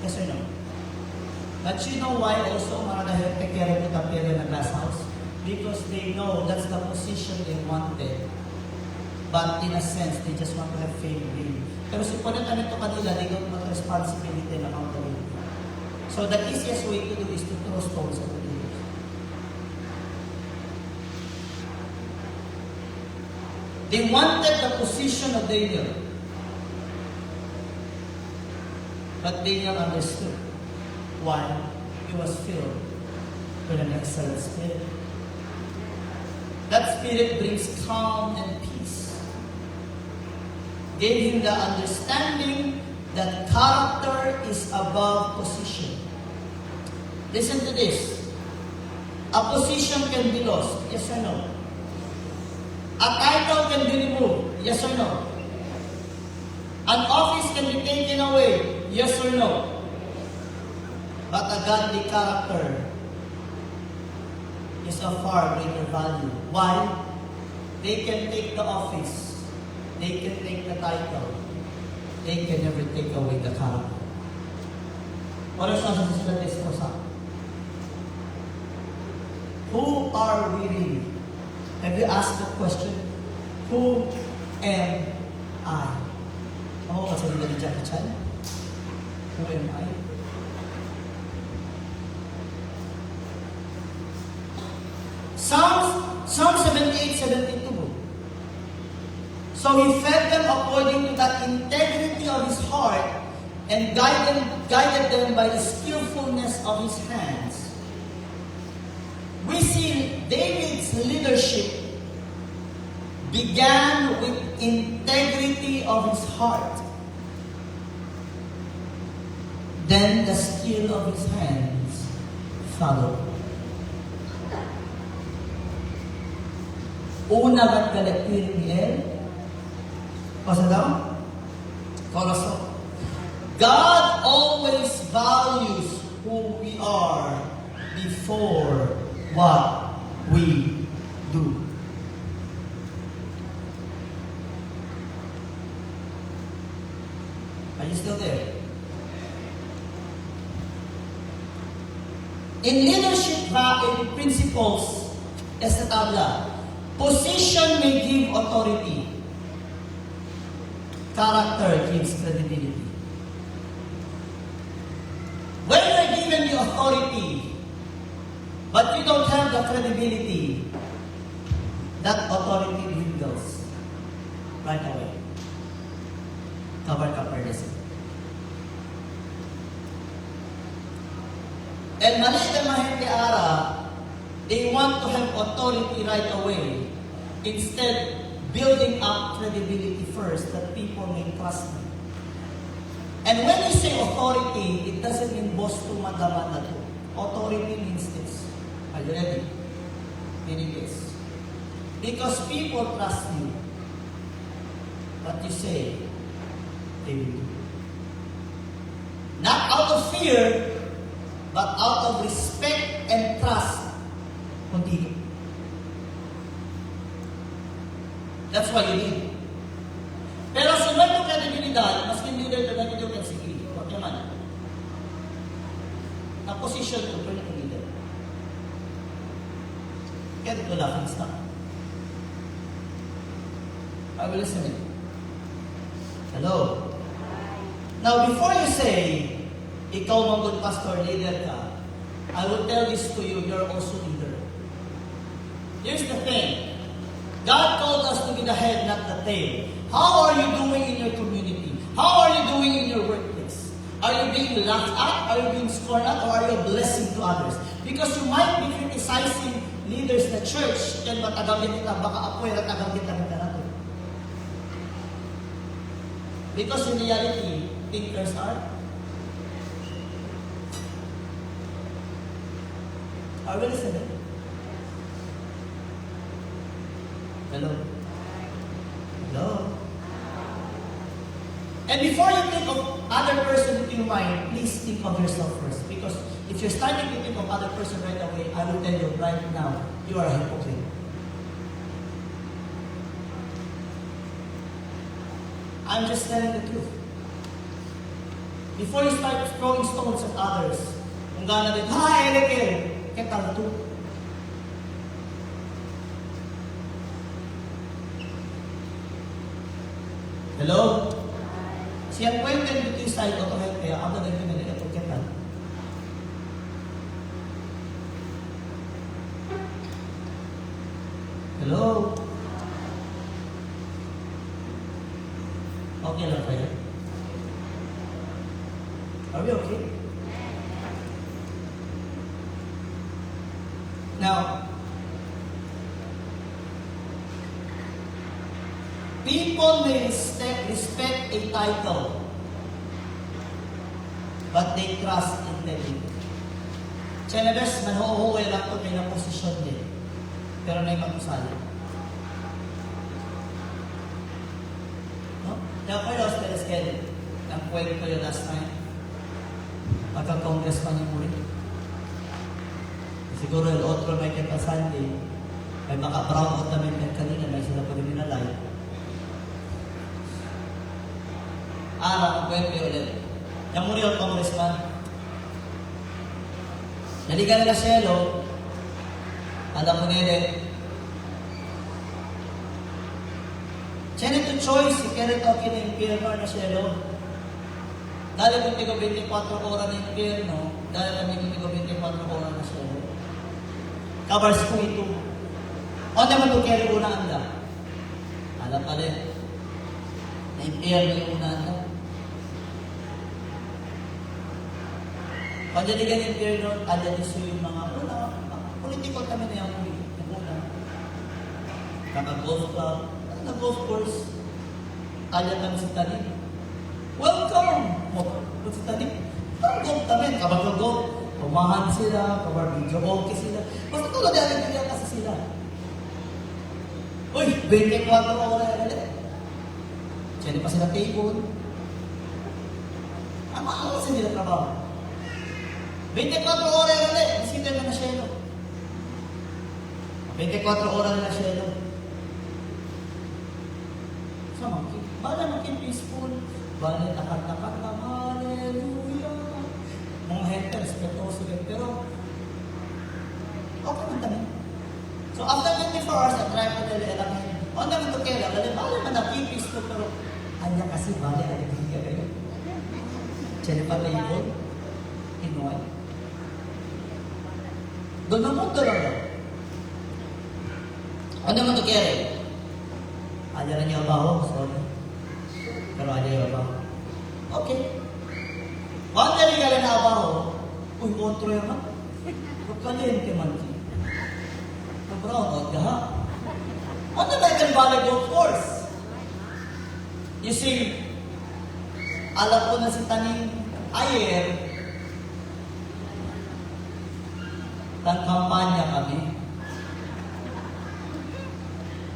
Yes or no? But you know why also mga nahepekere ko tapere na glass house? Because they know that's the position they wanted. But in a sense, they just want to have fame gain. Pero si Poneta nito kanila, they don't want responsibility and accountability. So the easiest way to do is to throw stones at the leaders. They wanted the position of Daniel. But Daniel understood why he was filled with an excellent spirit. That spirit brings calm and peace. Gave him the understanding that character is above position. Listen to this. A position can be lost, yes or no? A title can be removed, yes or no? An office can be taken away, yes or no? But a godly character is of far greater value. Why? They can take the office. They can take the title. They can never take away the character. What is nasa sila discourse? Who are we really? Have you asked the question? Who am I? Ako kasi nila ni Jackie Chan. Who am I? Psalm 78:72. So he fed them according to the integrity of his heart and guided them by the skillfulness of his hands. We see David's leadership began with integrity of his heart. Then the skill of his hands followed. Una ba't kalagpirin ni El? Pasa daw? Koloso. God always values who we are before what we do. Are you still there? In leadership principles, esta tabla, position may give authority. Character gives credibility. When you're given the authority, but you don't have the credibility, that authority dwindles right away. Kabar-kapardesin. And mali na mahente ara, they want to have authority right away. Instead, building up credibility first that people may trust them. And when you say authority, it doesn't mean boss to madaman na to. Authority means this. Are you ready? Meaning this. Because people trust you. What you say, they will do. Not out of fear, but out of respect and trust. Continue. That's what you need. Pero sunod ng kredibilidad, mas leader na nandito ng sige. Huwag naman. Na position to turn to leader. Get to laughing stock. I will listen. Hello? Now, before you say, ikaw mga good pastor, leader ka, I will tell this to you, you're also leader. Here's the thing. God called us to be the head, not the tail. How are you doing in your community? How are you doing in your workplace? Are you being laughed at? Are you being scorned at? Or are you a blessing to others? Because you might be criticizing leaders na church, then matagamit kita, baka apoy at tagamit kita na to. Because in reality, thinkers are we listening? Hello? Hello? And before you think of other person in your mind, please think of yourself first. Because if you're starting to think of other person right away, I will tell you right now, you are a hypocrite. I'm just telling the truth. Before you start throwing stones at others, kung gana din, Eleke, ketang to. Hello? Si ang kwento dito yung side ko, kaya ako na rin nila ito ketang. Hello? Okay lang kayo? Are we okay? Now, people may respect a title, but they trust integrity. Chenebes, manhuhuwi lang ito may posisyon din. Pero na yung magkusali. No? Kaya ko yung Steles Kelly. Ang kwento ko yung last time. Pagka-congressman yung muli. Siguro yung otro may kita Sunday. May maka-brown out namin yan kanina. May sila pa rin ninalay. Ang kwento yung ulit. Yung muli yung congressman. Naligan na Cielo. Alam mo nila, Chene to choice, si Kenneth Toki na impierno na Cielo. Dahil kung tigo 24 oras na impierno, dahil kami kung tigo 24 oras na Cielo. Kabars ko ito. O naman ito kaya una anda. Alam pa rin, na impierno yung una anda. Pag diligan yung impierno, anda dito yung mga una. Political kami na yung una. Kaka-golf club, golf course. Kaya kami sa tanim. Welcome! Kung sa tanim, ang golf kami. Kabag-golf, umahan sila, kabag-video okay sila. Basta tulad yan, hindi kasi sila. Uy, 24 oras yan ulit. Siyempre pa sila table. Ano kasi nila trabaho? 24 oras yan ulit. Isipin mo na Cielo. 24 oras na Cielo. Sama, bala maging peaceful. Bala takat-takat na, hallelujah. Mga haters, respetuoso din. Pero, okay man tayo. So, after 24 hours, I try ko nila ilamin. O naman ito kaya, bala man naging peaceful, pero, anya kasi bala, alighiga kayo. Diyan pa label, Pinoy. Doon na punto lang daw. Ano naman ito kaya? Ada na niya baho, sorry. Pero ada niya baho. Okay. Bakit na rin na baho? Uy, kontro yan ha? Pagkalente man siya. Pag-brown out ka ha? Ano ba yung balik of course? You see, alam ko na si Taning Ayer, ng kampanya kami.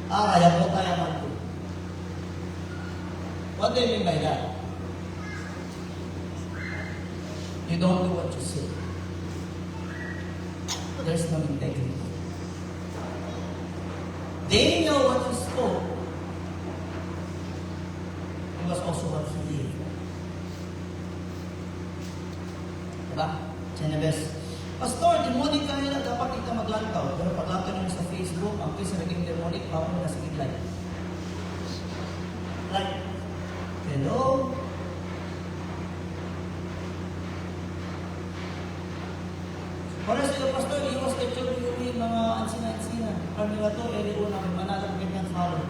Kaya mo kaya man po. What do you mean by that? You don't do what you say. There's no integrity. They know what you spoke. It was also what he did. Diba? Chenebes. Pastor, demonic ka nila, dapat kita maglantaw. Pero paglantaw nyo sa Facebook, ang isa naging demonic, baka mo nasa gitlan. Like, hello? Para sila, Pastor, iwas ka dyan yung mga ansina-ansina. Para nila to, una, may manalang ganyan follow.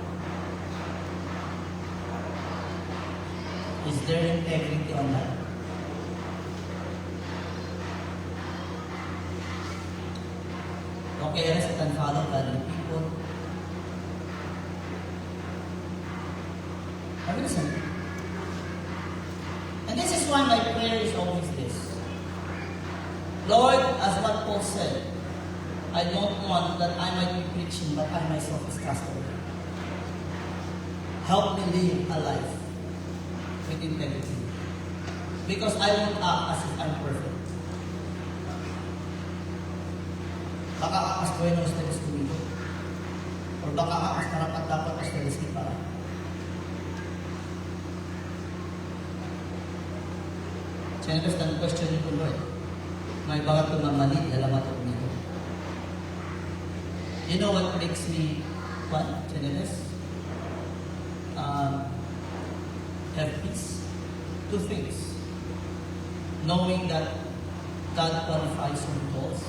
Is there integrity on that? Okay, let's follow godly people. Are we listening? And this is why my prayer is always this. Lord, as what Paul said, I don't want that I might be preaching, but I myself is cast away. Help me live a life with integrity. Because I won't act as if I'm perfect. Baka akas buenos ustedes conmigo. Or baka akas karapat dapat ustedes para. Siyempre, ang question ko, Lord, may baka tumamali, alamat ako nito. You know what makes me, what, Genesis? Have peace? Two things. Knowing that God qualifies and calls.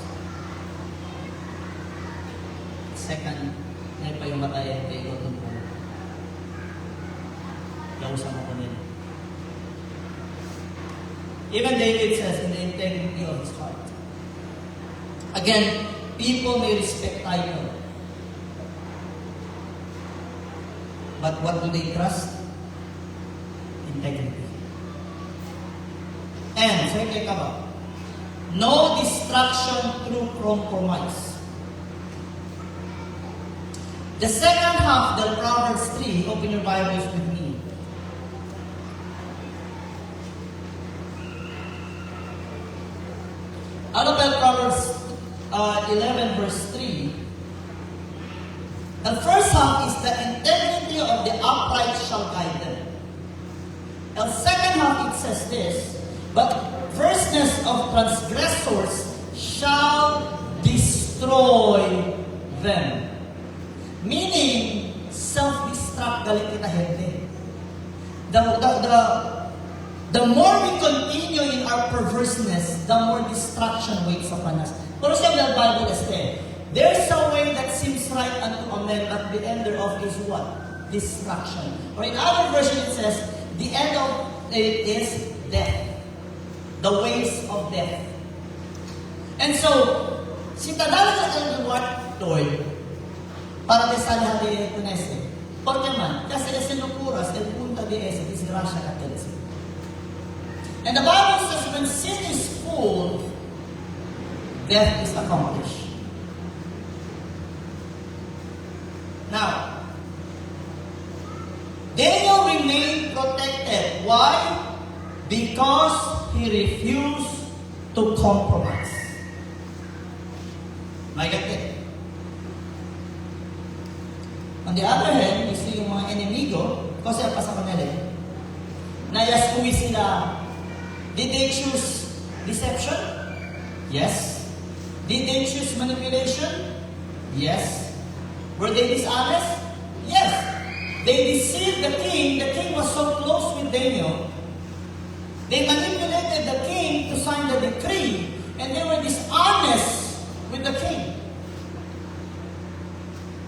Second, may payumatayan kayo itong po. Lausang ako nila. Even David says in the integrity of his heart. Again, people may respect title. But what do they trust? Integrity. And, so ito ba? No distraction through compromise. The second half of Proverbs 3, open your Bibles with me. Out of Proverbs 11 verse 3, the first half is the integrity of the upright shall guide them. The second half it says this, but perverseness of transgressors shall destroy them. Meaning, self-destruct galit kita hindi. The more we continue in our perverseness, the more destruction waits upon us. Pero siya the Bible is there. There's a way that seems right unto a man, but the end thereof is what? Destruction. Or in other version it says, the end of it is death. The ways of death. And so, si Tadala na Lord, para de sana de tunese. Porque man, kasi sinukuras, el punta de ese, disgrasya ka telesi. And the Bible says, when sin is full, death is accomplished. Now, Daniel remained protected. Why? Because he refused to compromise. May gati. On the other hand, you see yung mga enemigo, kasi pa sa kanila, nayaskuwi sila. Did they choose deception? Yes. Did they choose manipulation? Yes. Were they dishonest? Yes. They deceived the king. The king was so close with Daniel. They manipulated the king to sign the decree, and they were dishonest with the king.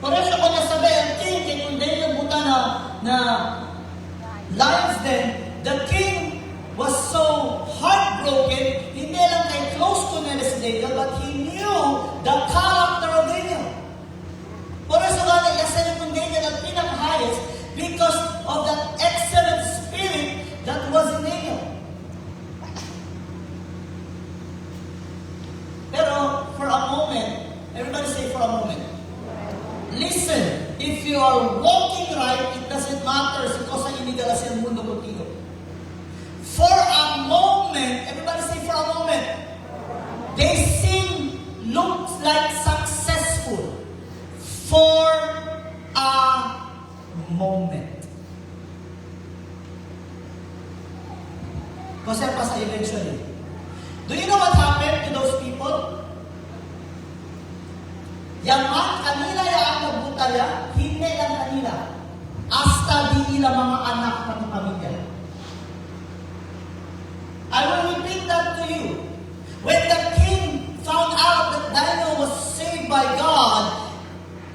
Por eso ko nasabi, ang king, kaya kung Daniel buta na lions din, the king was so heartbroken, hindi lang kay close to Daniel, but he knew the character of Daniel. Por eso nga nag-asali kung Daniel ang pinaka-highest because of that excellent spirit that was in Daniel. Pero, for a moment, everybody say for a moment. Listen, if you are walking right, it doesn't matter si cosa inigala sa mundo contigo. For a moment, everybody say for a moment, they seem looks like successful. For a moment. Kasi pa sa eventually. Do you know what happened to those people? Yang man kanila ang nagbutaya, hindi lang kanila. Hasta di ila mga anak ng pamilya. I will repeat that to you. When the king found out that Daniel was saved by God,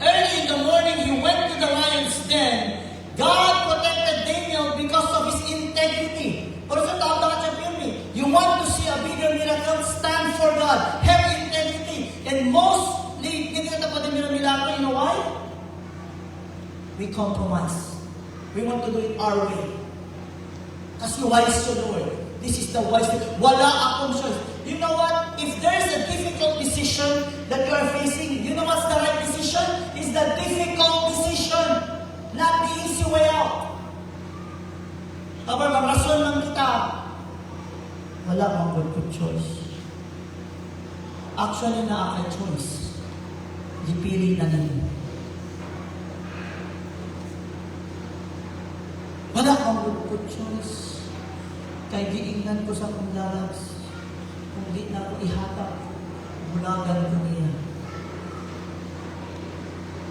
early in the morning he went to the lion's den. God protected Daniel because of his integrity. Por eso tawag ka sa Biblia. You want to see a bigger miracle? Stand for God. Have integrity. And mostly, hindi ka tapos ng milagro. You know why? We compromise. We want to do it our way. Kasi wise to Lord. This is the wise way. Wala akong choice. You know what? If there's a difficult decision that you are facing, you know what's the right decision? It's the difficult decision. Not the easy way out. Kapag rason lang kita, wala akong good choice. Actually, choice. Dipili na ninyo. Wala akong good choice. Kay giingnan ko sa kong lalas, kung di na ko ihatap, bulagan ko niya.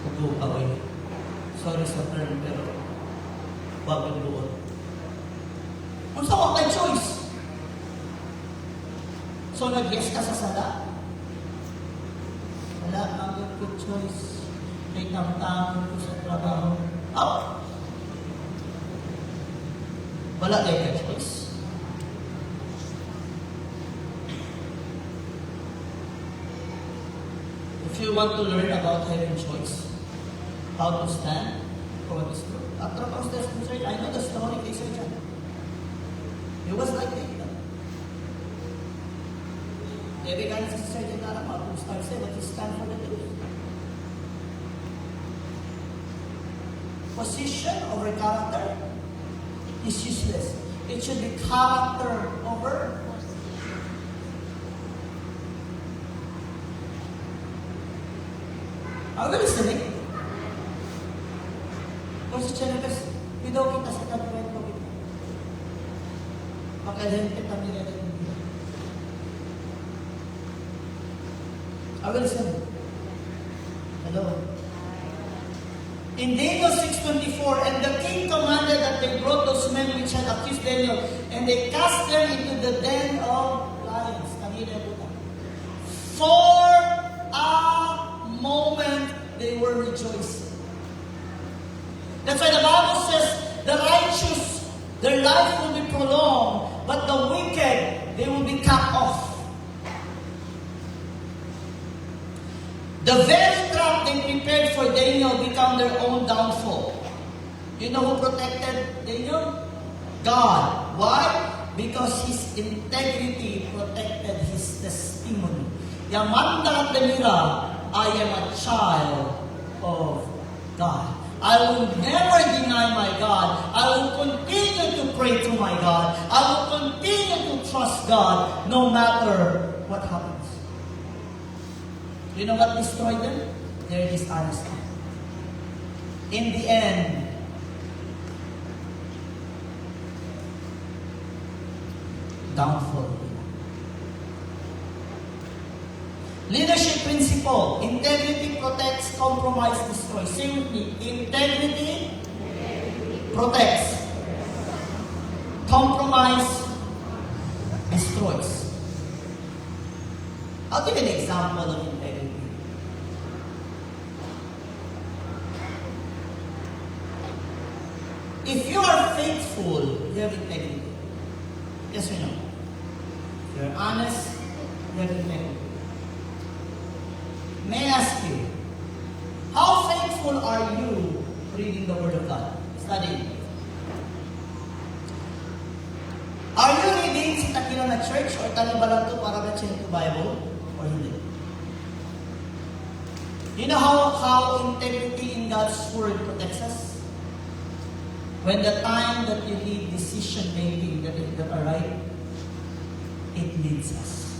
Upo away. Sorry sa term, pero bagong buod. Kung saan kay choice? So, nag-yes ka sa sala? Wala, ang good choice. May tamtamon ko sa trabaho. Up! Wala kayo ka choice. If you want to learn about having choice, how to stand for what is good. After Pastor Sir, I know the story kay Sir John. It was like that. Every time si Sir John Narama, who starts saying what is stand for the truth. Position over character is useless. It should be character over. Are we listening? Kung si Chenebes, bidaw kita sa tagpuan ko kita. Pagkalente kami na rin. Are we listening? Hello? In Daniel 6:24, and the king commanded that they brought those men which had accused Daniel, and they cast them into the den of lions. Kanina po. For a moment, they were rejoicing. That's why the Bible says, the righteous, their life will be prolonged, but the wicked, they will be cut off. The very trap they prepared for Daniel became their own downfall. You know who protected Daniel? God. Why? Because his integrity protected his testimony. Yamanda Demira, I am a child of God. I will never deny my God. I will continue to pray to my God. I will continue to trust God no matter what happens. You know what destroyed them? Their dishonesty. In the end, downfall. Leadership principle. Integrity protects, compromise destroys. Say with me. Integrity protects. Compromise destroys. I'll give an example of integrity. If you are faithful, you have integrity. Yes or no? If you're honest, you have integrity. May I ask you, how faithful are you reading the Word of God? Studying. Are you reading si Takila na church or talibalan to para ba to Bible or hindi? You know how integrity in God's Word protects us? When the time that you need decision making that are right, it leads us.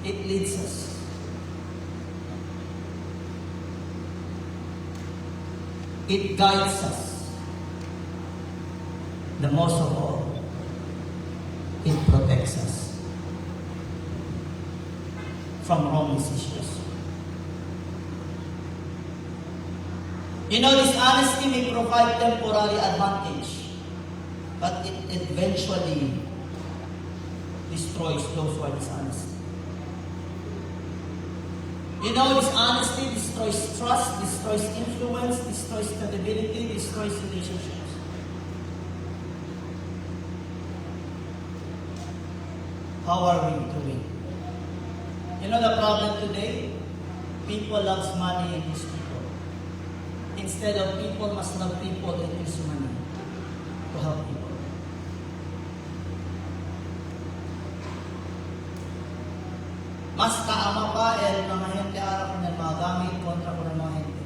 It leads us. It guides us. The most of all, it protects us from wrong decisions. You know, dishonesty may provide temporary advantage, but it eventually destroys those who are dishonest. You know, dishonesty destroys trust, destroys influence, destroys credibility, destroys relationships. How are we doing? You know the problem today? People loves money and use people. Instead of people must love people and use money to help people. Mas kaama pa mga hente araw ko ng mga gamit kontra ko ng mga hente.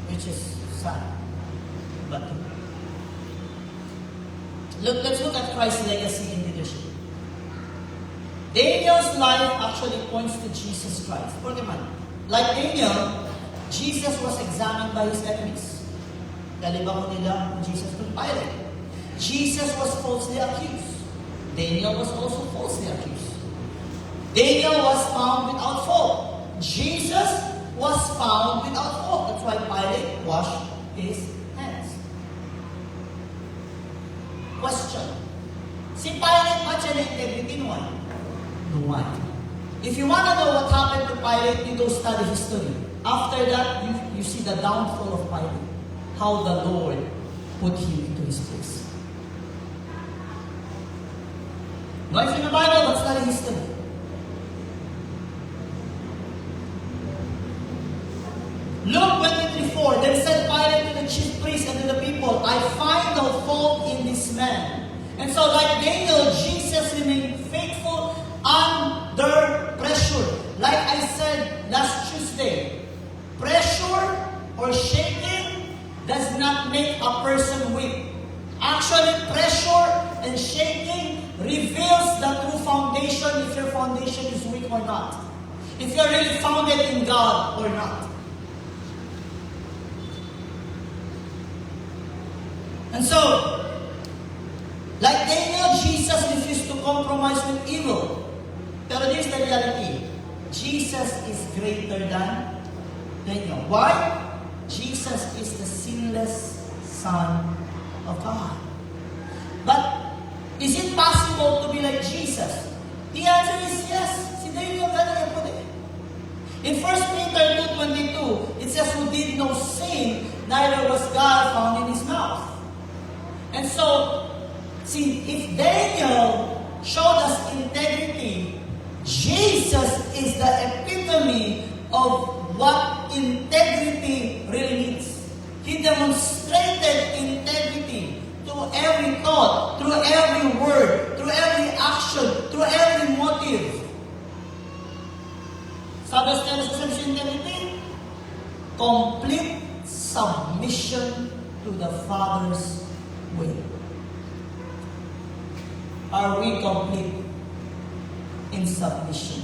Which is sad. But let's look at Christ's legacy in leadership. Daniel's life actually points to Jesus Christ. Porque man, like Daniel, Jesus was examined by his enemies. Kaliba ko nila kung Jesus to Pilate. Jesus was falsely accused. Daniel was also falsely accused. Daniel was found without fault. Jesus was found without fault. That's why Pilate washed his hands. Question. Si Pilate ba siya na integrity naman? Naman. If you want to know what happened to Pilate, you go study history. After that, you see the downfall of Pilate. How the Lord put him into his place. No, if in the Bible, let's study history. Luke 23:4, then said Pilate to the chief priests and to the people, I find no fault in this man. And so like Daniel, Jesus remained faithful under pressure. Like I said last Tuesday, pressure or shaking does not make a person weak. Actually, pressure and shaking reveals the true foundation, if your foundation is weak or not. If you're really founded in God or not. And so, like Daniel, Jesus refused to compromise with evil. Pero this is the reality. Jesus is greater than Daniel. Why? Jesus is the sinless Son of God. But, is it possible to be like Jesus? The answer is yes. Si Daniel ganun po din. In 1 Peter 2:22, it says, who did no sin, neither was God found in his mouth. And so, see, if Daniel showed us integrity, Jesus is the epitome of what integrity really means. He demonstrated integrity through every thought, through every word, through every action, through every motive. Sabi sa integrity, complete submission to the Father's will. Are we complete in submission?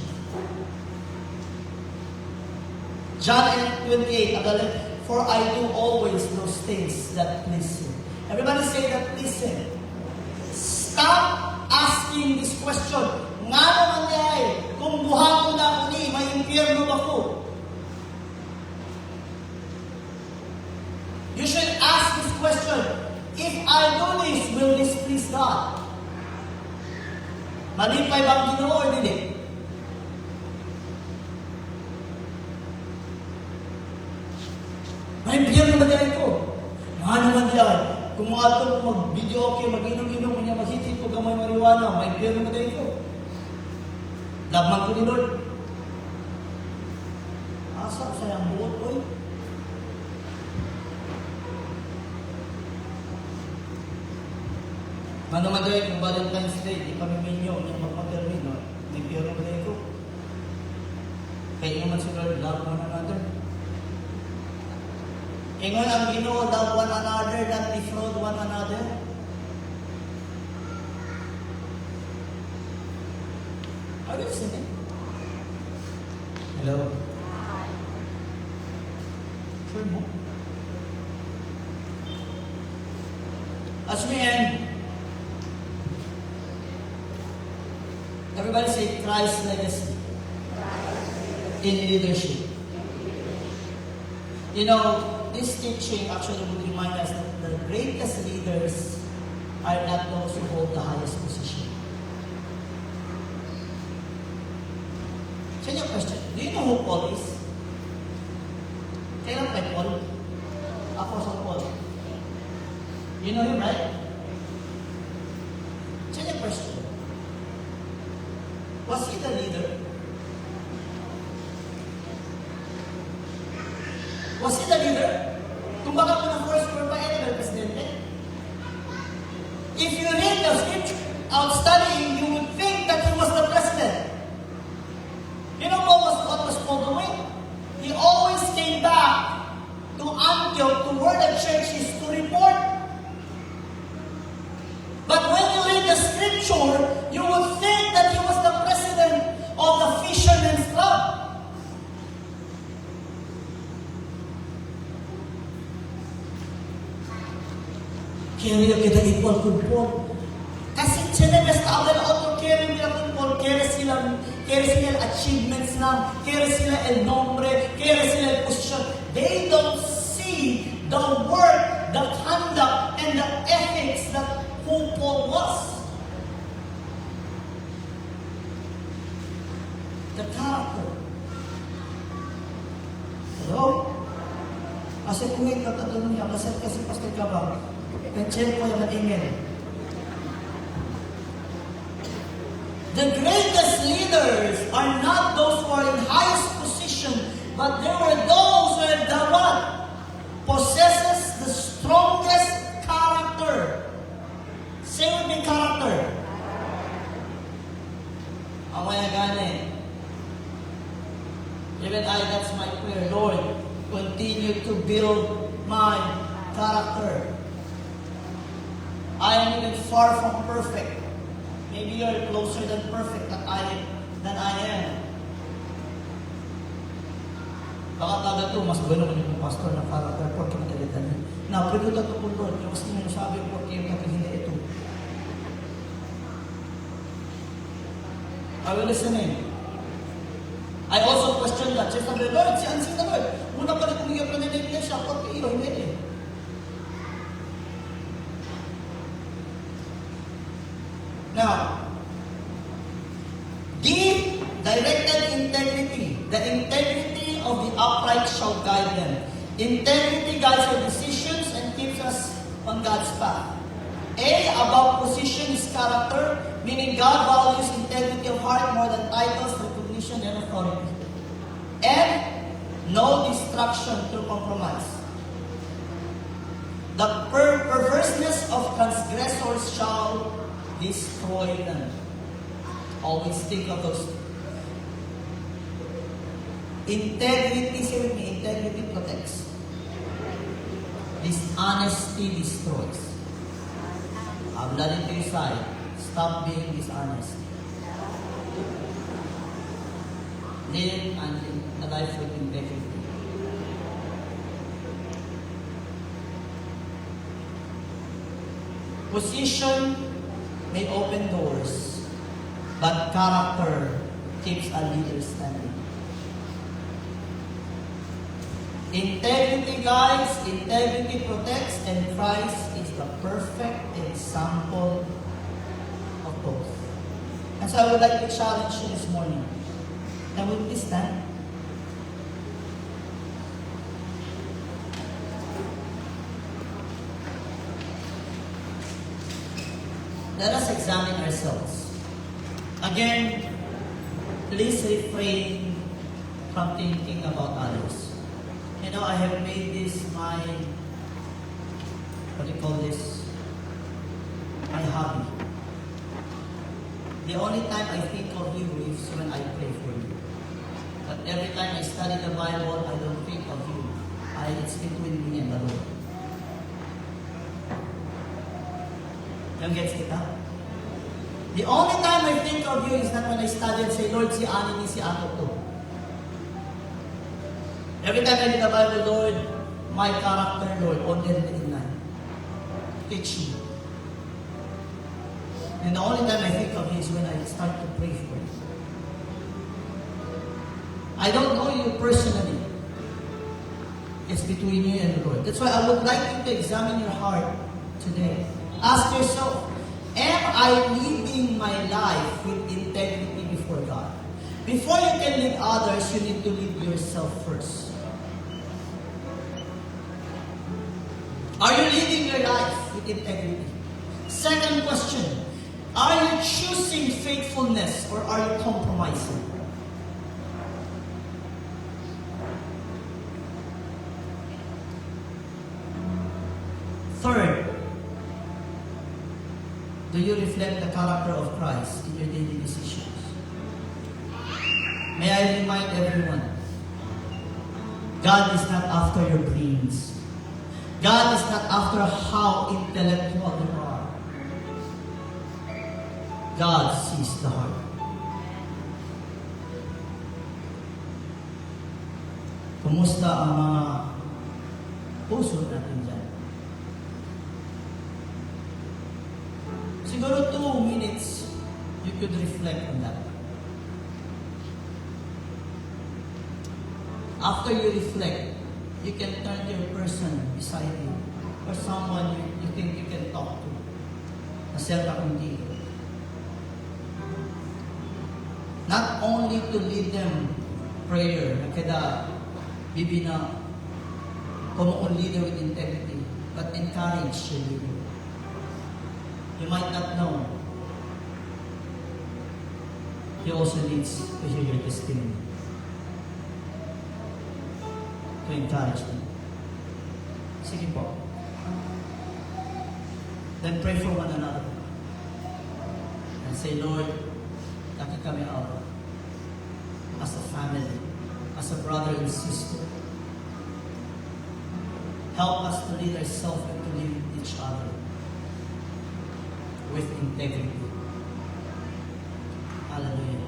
John 8:28, for I do always those things that please Him. Everybody say that please Him. Stop asking this question. Nga naman ay, kung buhato na ako ni, may impyerno ba ko? You should ask this question. If I do this, will this please God? Malipay bang Ginoo or dili? May impyerno ba dyan ito? Nga naman dyan. Kung mga ito mag-video okay, mag-inom-inom, kanya mag-hitit ko gamay mariwana, may impyerno ba dyan ito? Labman ko ni Lord. Asa, sayang buot ko eh. Ano man dahil kung Valentine's Day, di kami minyo, yung magpapirmin, no? May piyero ba dahil ko? Kaya naman si Lord, love one another. Ingon ang Ginoo, love one another, not defraud one another. Are you listening? Hello? Sure mo? As we end, everybody say Christ's legacy in leadership. You know, this teaching actually would remind us that the greatest leaders are not those who hold the highest position. So your question, do you know who Paul is? Kailan kay Paul? Apostle Paul. You know him, right? So your question, was he the leader? Was he the leader? Kung baka po na first word pa Edgar, Presidente. If you read the scripture out studying, you would think that he was the president. You know what was Paul doing? He always came back to Antioch, to where the church is, to report. But when you read the scripture, you would think that he was the president Carry kita ipon kulpon. Kasi chinabas na abal auto carry nila kulpon, carry sila achievements lang, carry sila el nombre, carry sila el position. They don't see the work, the conduct, and the ethics that who Paul was. The character. Hello? Kasi kung yung katatanong niya, kasi Pastor Gabang, nag-check ko yung email. The greatest leaders are not those who are in highest position, but they were those who are the one possesses the strongest character. Say with me, character. Amaya gani. Even that's my prayer. Lord, continue to build my character. I am even far from perfect. Maybe you're closer than perfect than I am. Baka taga to, mas gano'n yung pastor na character porque matalitan niya. Now, pregunta to po Lord, yung mas nyo sabi porque yung hindi ito. Are you listening? I also question that. Siya sabi, Lord, si Ansin na Lord. Muna pa rin kumigay pa na siya, porque iyo, hindi eh. Now, deep, directed integrity. The integrity of the upright shall guide them. Integrity guides our decisions and keeps us on God's path. A, above position is character, meaning God values integrity of heart more than titles, recognition, and authority. And no distraction through compromise. The perverseness of transgressors shall destroy them. Always think of those. Integrity, say with me, integrity protects. Dishonesty destroys. Habla din to your side. Stop being dishonest. Live a life with integrity. Position may open doors, but character keeps a leader standing. Integrity guides, integrity protects, and Christ is the perfect example of both. And so I would like to challenge you this morning. Can we please stand? Let us examine ourselves. Again, please refrain from thinking about others. You know, I have made this my, what do you call this? My hobby. The only time I think of you is when I pray for you. But every time I study the Bible, I don't think of you. It's between me and the Lord. Yung gets it, huh? The only time I think of you is not when I study and say, Lord, si Ani ni si Ato to. Every time I read the Bible, Lord, my character, Lord, only in line. Teach me. And the only time I think of you is when I start to pray for you. I don't know you personally. It's between you and the Lord. That's why I would like you to examine your heart today. Ask yourself, am I living my life with integrity before God? Before you can lead others, you need to lead yourself first. Are you living your life with integrity? Second question, are you choosing faithfulness or are you compromising? Third, do you reflect the character of Christ in your daily decisions? May I remind everyone, God is not after your brains. God is not after how intellectual you are. God sees the heart. Kumusta ang mga puso natin dyan? siguro 2 minutes, you could reflect on that. After you reflect, you can turn to your person beside you or someone you think you can talk to. Naselta kundi. Not only to lead them prayer, na kada bibina, como a leader with integrity, but encourage the leader. You might not know. He also needs to hear your testimony. To encourage them. Sige po. Then pray for one another. And say, Lord, taki kami out as a family, as a brother and sister. Help us to lead ourselves and to lead each other with integrity. Hallelujah.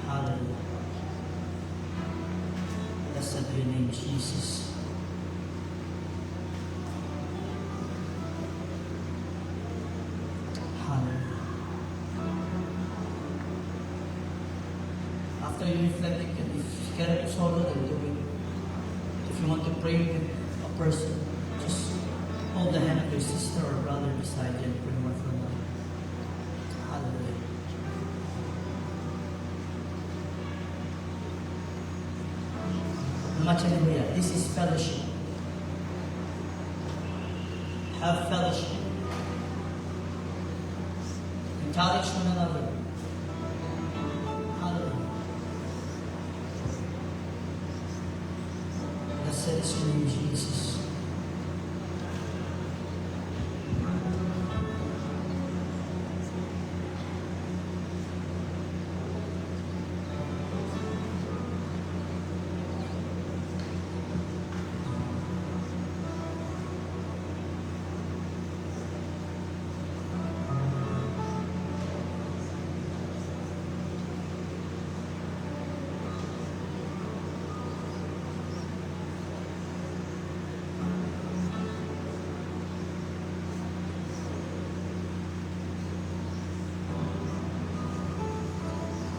Hallelujah. Blessed be your name, Jesus. Hallelujah. After you reflect, if you get it solo, then do it. If you want to pray with a person, just hold the hand of your sister or brother beside you and pray one for one. Hallelujah. Much hallelujah. This is fellowship. Have fellowship. Encourage one another. Hallelujah. Blessed is your name, Jesus.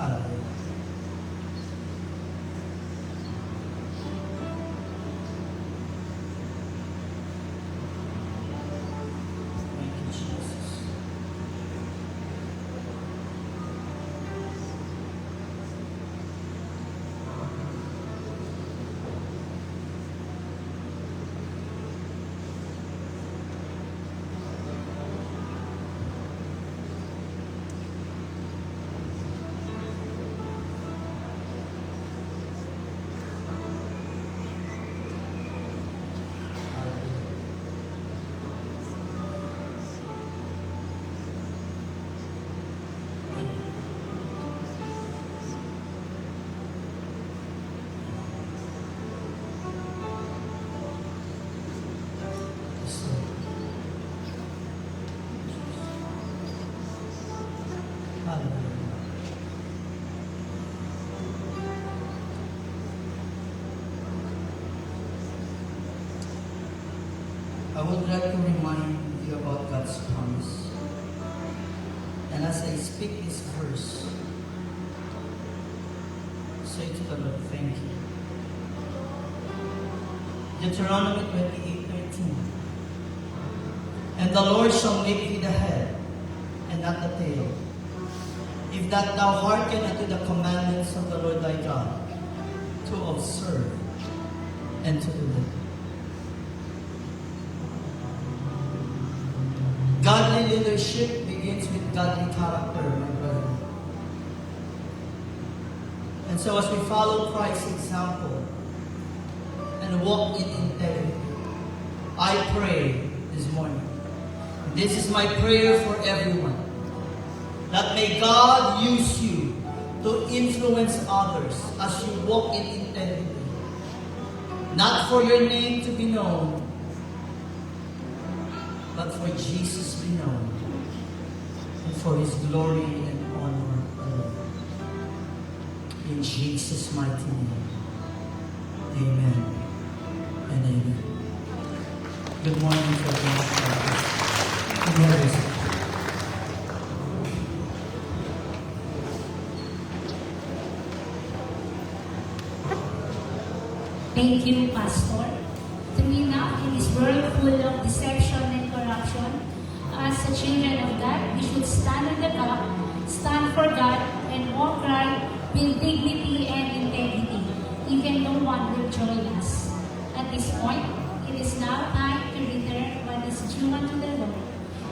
Hallelujah. Thank you, Jesus. Yes, Lord. Hallelujah. I would like to remind you about God's promise. And as I speak this verse, say to the Lord, thank you. Deuteronomy 28:13. And the Lord shall make thee the head, and not the tail, if that thou hearken unto the commandments of the Lord thy God, to observe and to do them. Godly leadership begins with godly character, my brother. And so as we follow Christ's example and walk in integrity, I pray this morning, this is my prayer for everyone, that may God use you to influence others as you walk in integrity. Not for your name to be known, but for Jesus be known, and for His glory and honor alone. In Jesus' mighty name, amen and amen. Good morning to everyone. Good morning. Thank you, Pastor. To me now, in this world full of deception and corruption, as the children of God, we should stand in the gap, stand for God, and walk right with dignity and integrity, even no one will join us. At this point, it is now time to return what is due unto the Lord.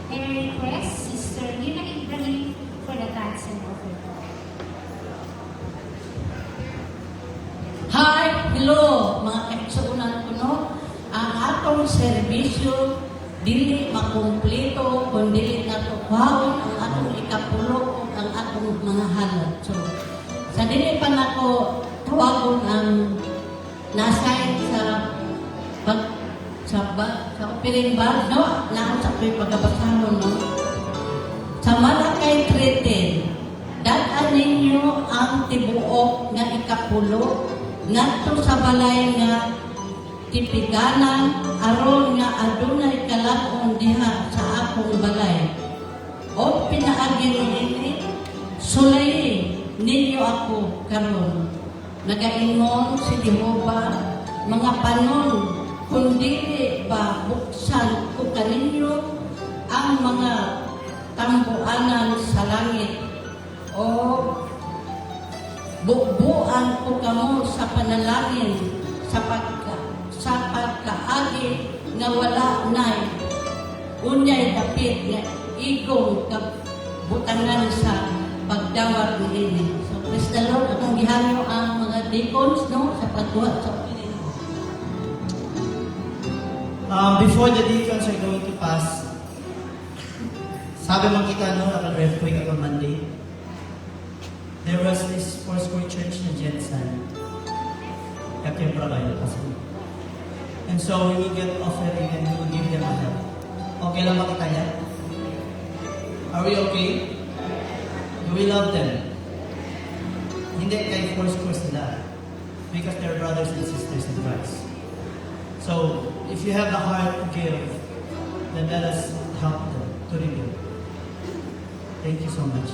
May I request Sister Lina Ibrahim for the thanks and offering. Hi, hello, mga kaigsuunan ko, no? Ang atong serbisyo, dili makumpleto, kung dili natukwawon ang atong ikapulo o ang atong mga halot. So, sa dili pa nako tawagon ang nasayin sa sa opening bag, no? Na sa pagkabasahon, no? Sa Malakay 3:10, daan ninyo ang tibuok nga ikapulo ngadto sa balay nga tipiganan aron nga adunay kalag-on diha sa akong balay. O pinaagi niini, sulayi ninyo ako karon. Nagaingon si Jehova, mga panon, kung dili ba buksan ko kaninyo ang mga tambuanan sa langit o bukbuan ko kamo sa panalangin sa pagkaagi nga wala nay unyay dapit nga igong kabutangan sa pagdawat niini. So, praise the Lord, akong gihanyo ang mga deacons, no, sa pagbuhat sa opening. Before the deacons are going to pass, sabi man kita, no, naka-earthquake ako Monday. There was this Foursquare church na Jensen. And so we will get offering and we will give them a help. Okay lang ba kita yan? Are we okay? Do we love them? Hindi kay Foursquare sila. Because they're brothers and sisters in Christ. So, if you have the heart to give, then let us help them to rebuild. Thank you so much.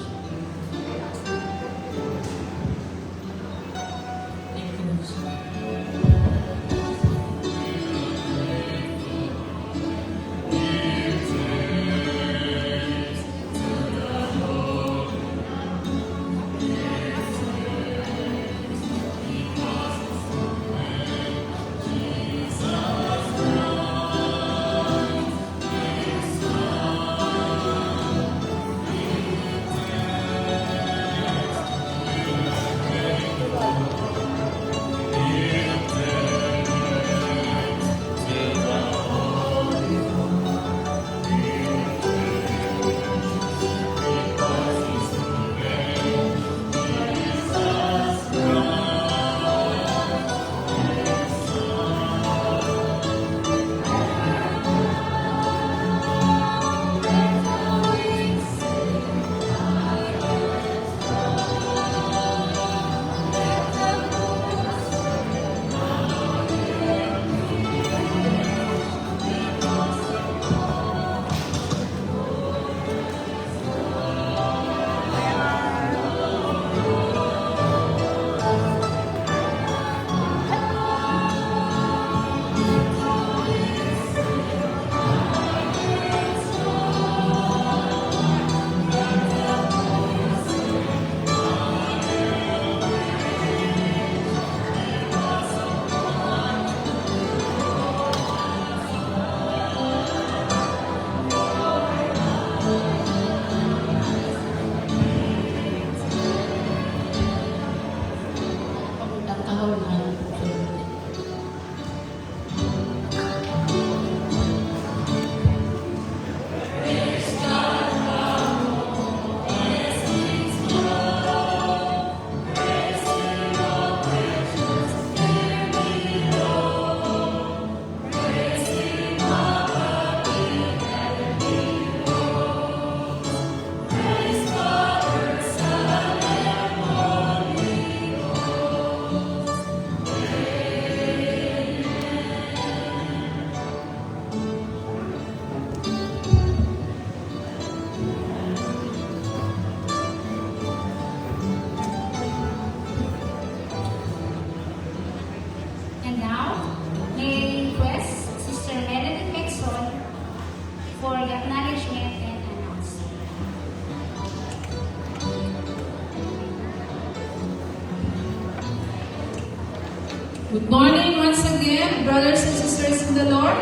Good morning once again, brothers and sisters in the Lord.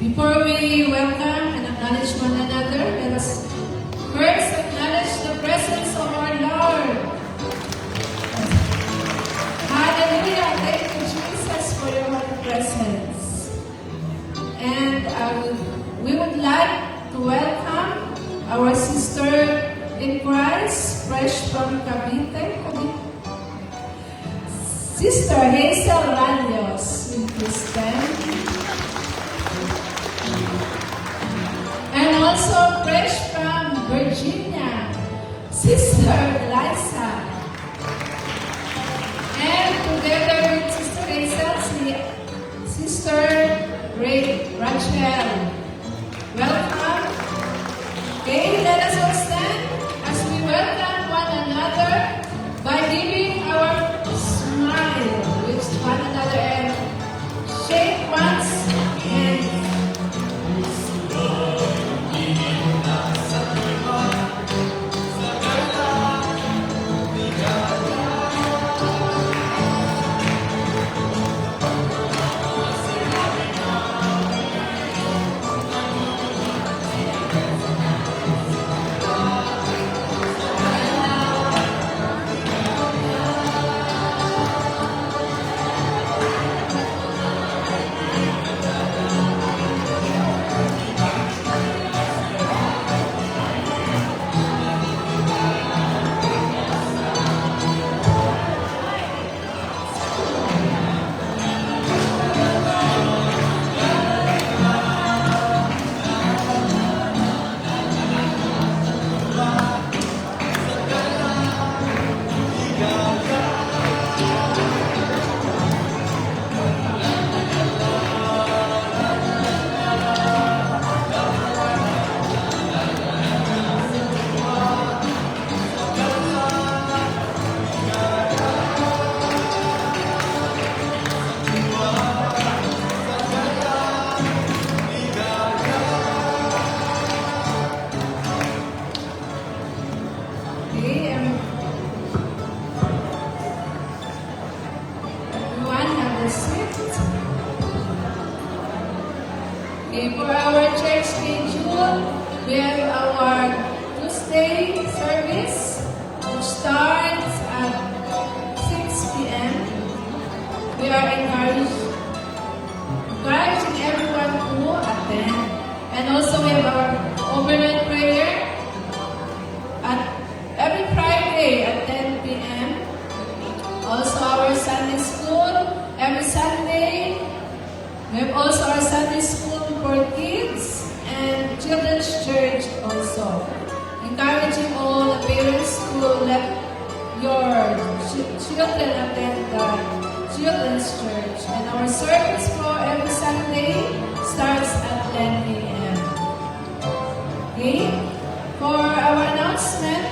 Before we welcome and acknowledge one another, let us first acknowledge the presence of our Lord. Hallelujah! Thank you, Jesus, for your holy presence. And we would like to welcome our sister in Christ, fresh from Cavite. Sister Hazel Ranios in Kristen. And also fresh from Virginia, Sister Eliza. And together with Sister Hazel, Sister Rachel. Welcome. Okay, let us all stand as we welcome one another by giving our smile with one another and shake one's hand. Okay, for our church schedule, we have our Tuesday service, which starts at 6 p.m. We are encouraging everyone to attend. And also we have our overnight prayer at every Friday at 10 p.m. Also our Sunday school every Sunday. We have also our Sunday school for kids and children's church also. Encouraging all the parents to let your children attend the children's church. And our service for every Sunday starts at 10 a.m. Okay? For our announcement,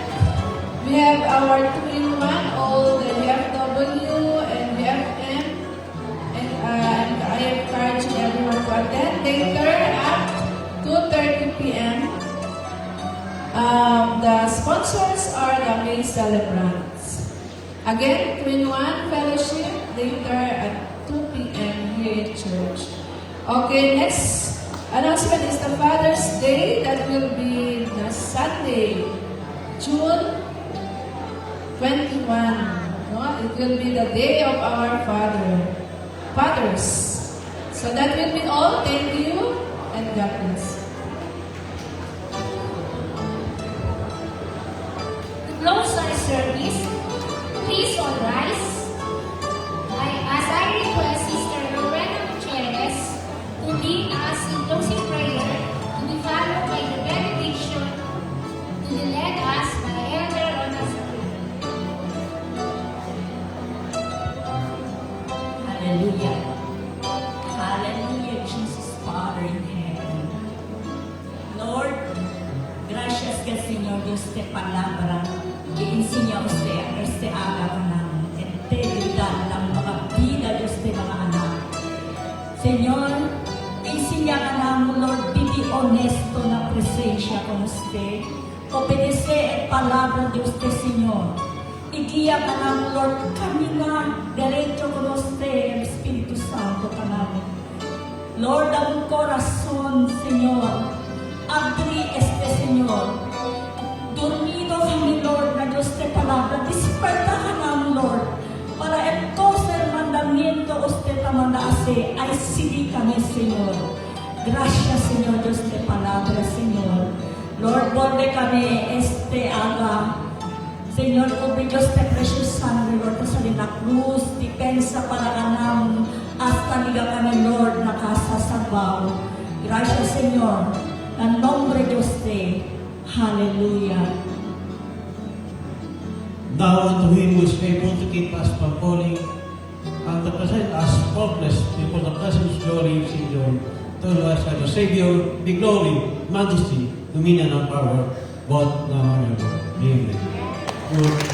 we have our 2-in-1, all the VFW and VFM. And I encourage everyone to attend later at 2:30 p.m. The sponsors are the main celebrants. Again, 2-in-1 fellowship later at 2 p.m. here in church. Okay, next announcement is the Father's Day. That will be the Sunday, June 21. No? It will be the day of our fathers. So that will be all. Thank you and God bless. To close our service, please all rise. As I request Sister Lorena Gutierrez to lead us in closing prayer, to be followed by the benediction, to be led us by Elder Rona Sabrina. Hallelujah. Hallelujah, Jesus, Father in heaven. Lord, gracias que el Señor Dios te palabra que enseña usted a este ágaro ng integridad ng mga vida Diyos de mga anak. Señor, enseña ka namin, Lord, vivi honesto na presensya con usted. Obedecer el palabra de usted, Señor. Igiya ka namin, Lord, kami na, derecho con usted, el Espíritu Santo ka namin. Lord, ang corazón, Señor, abri este Señor. Dormido kami, Lord, na Diyos de palabra. Disperta ka namin, Lord, para entonces el mandamiento usted manda hacer, ay sigue kami, Señor. Gracias, Señor, Dios de palabra, Señor. Lord, donde kami este haga, Señor, cubre Dios de precious sangre, Lord, sa la cruz, depensa para ganam, hasta liga kami, Lord, nakasasabao. Gracias, Señor. En nombre de usted. Hallelujah. Now unto him who is able to keep us from falling and to present us faultless before the presence glory of Savior, to us as the Savior, be glory, majesty, dominion, and power, both now and ever. Amen. Lord,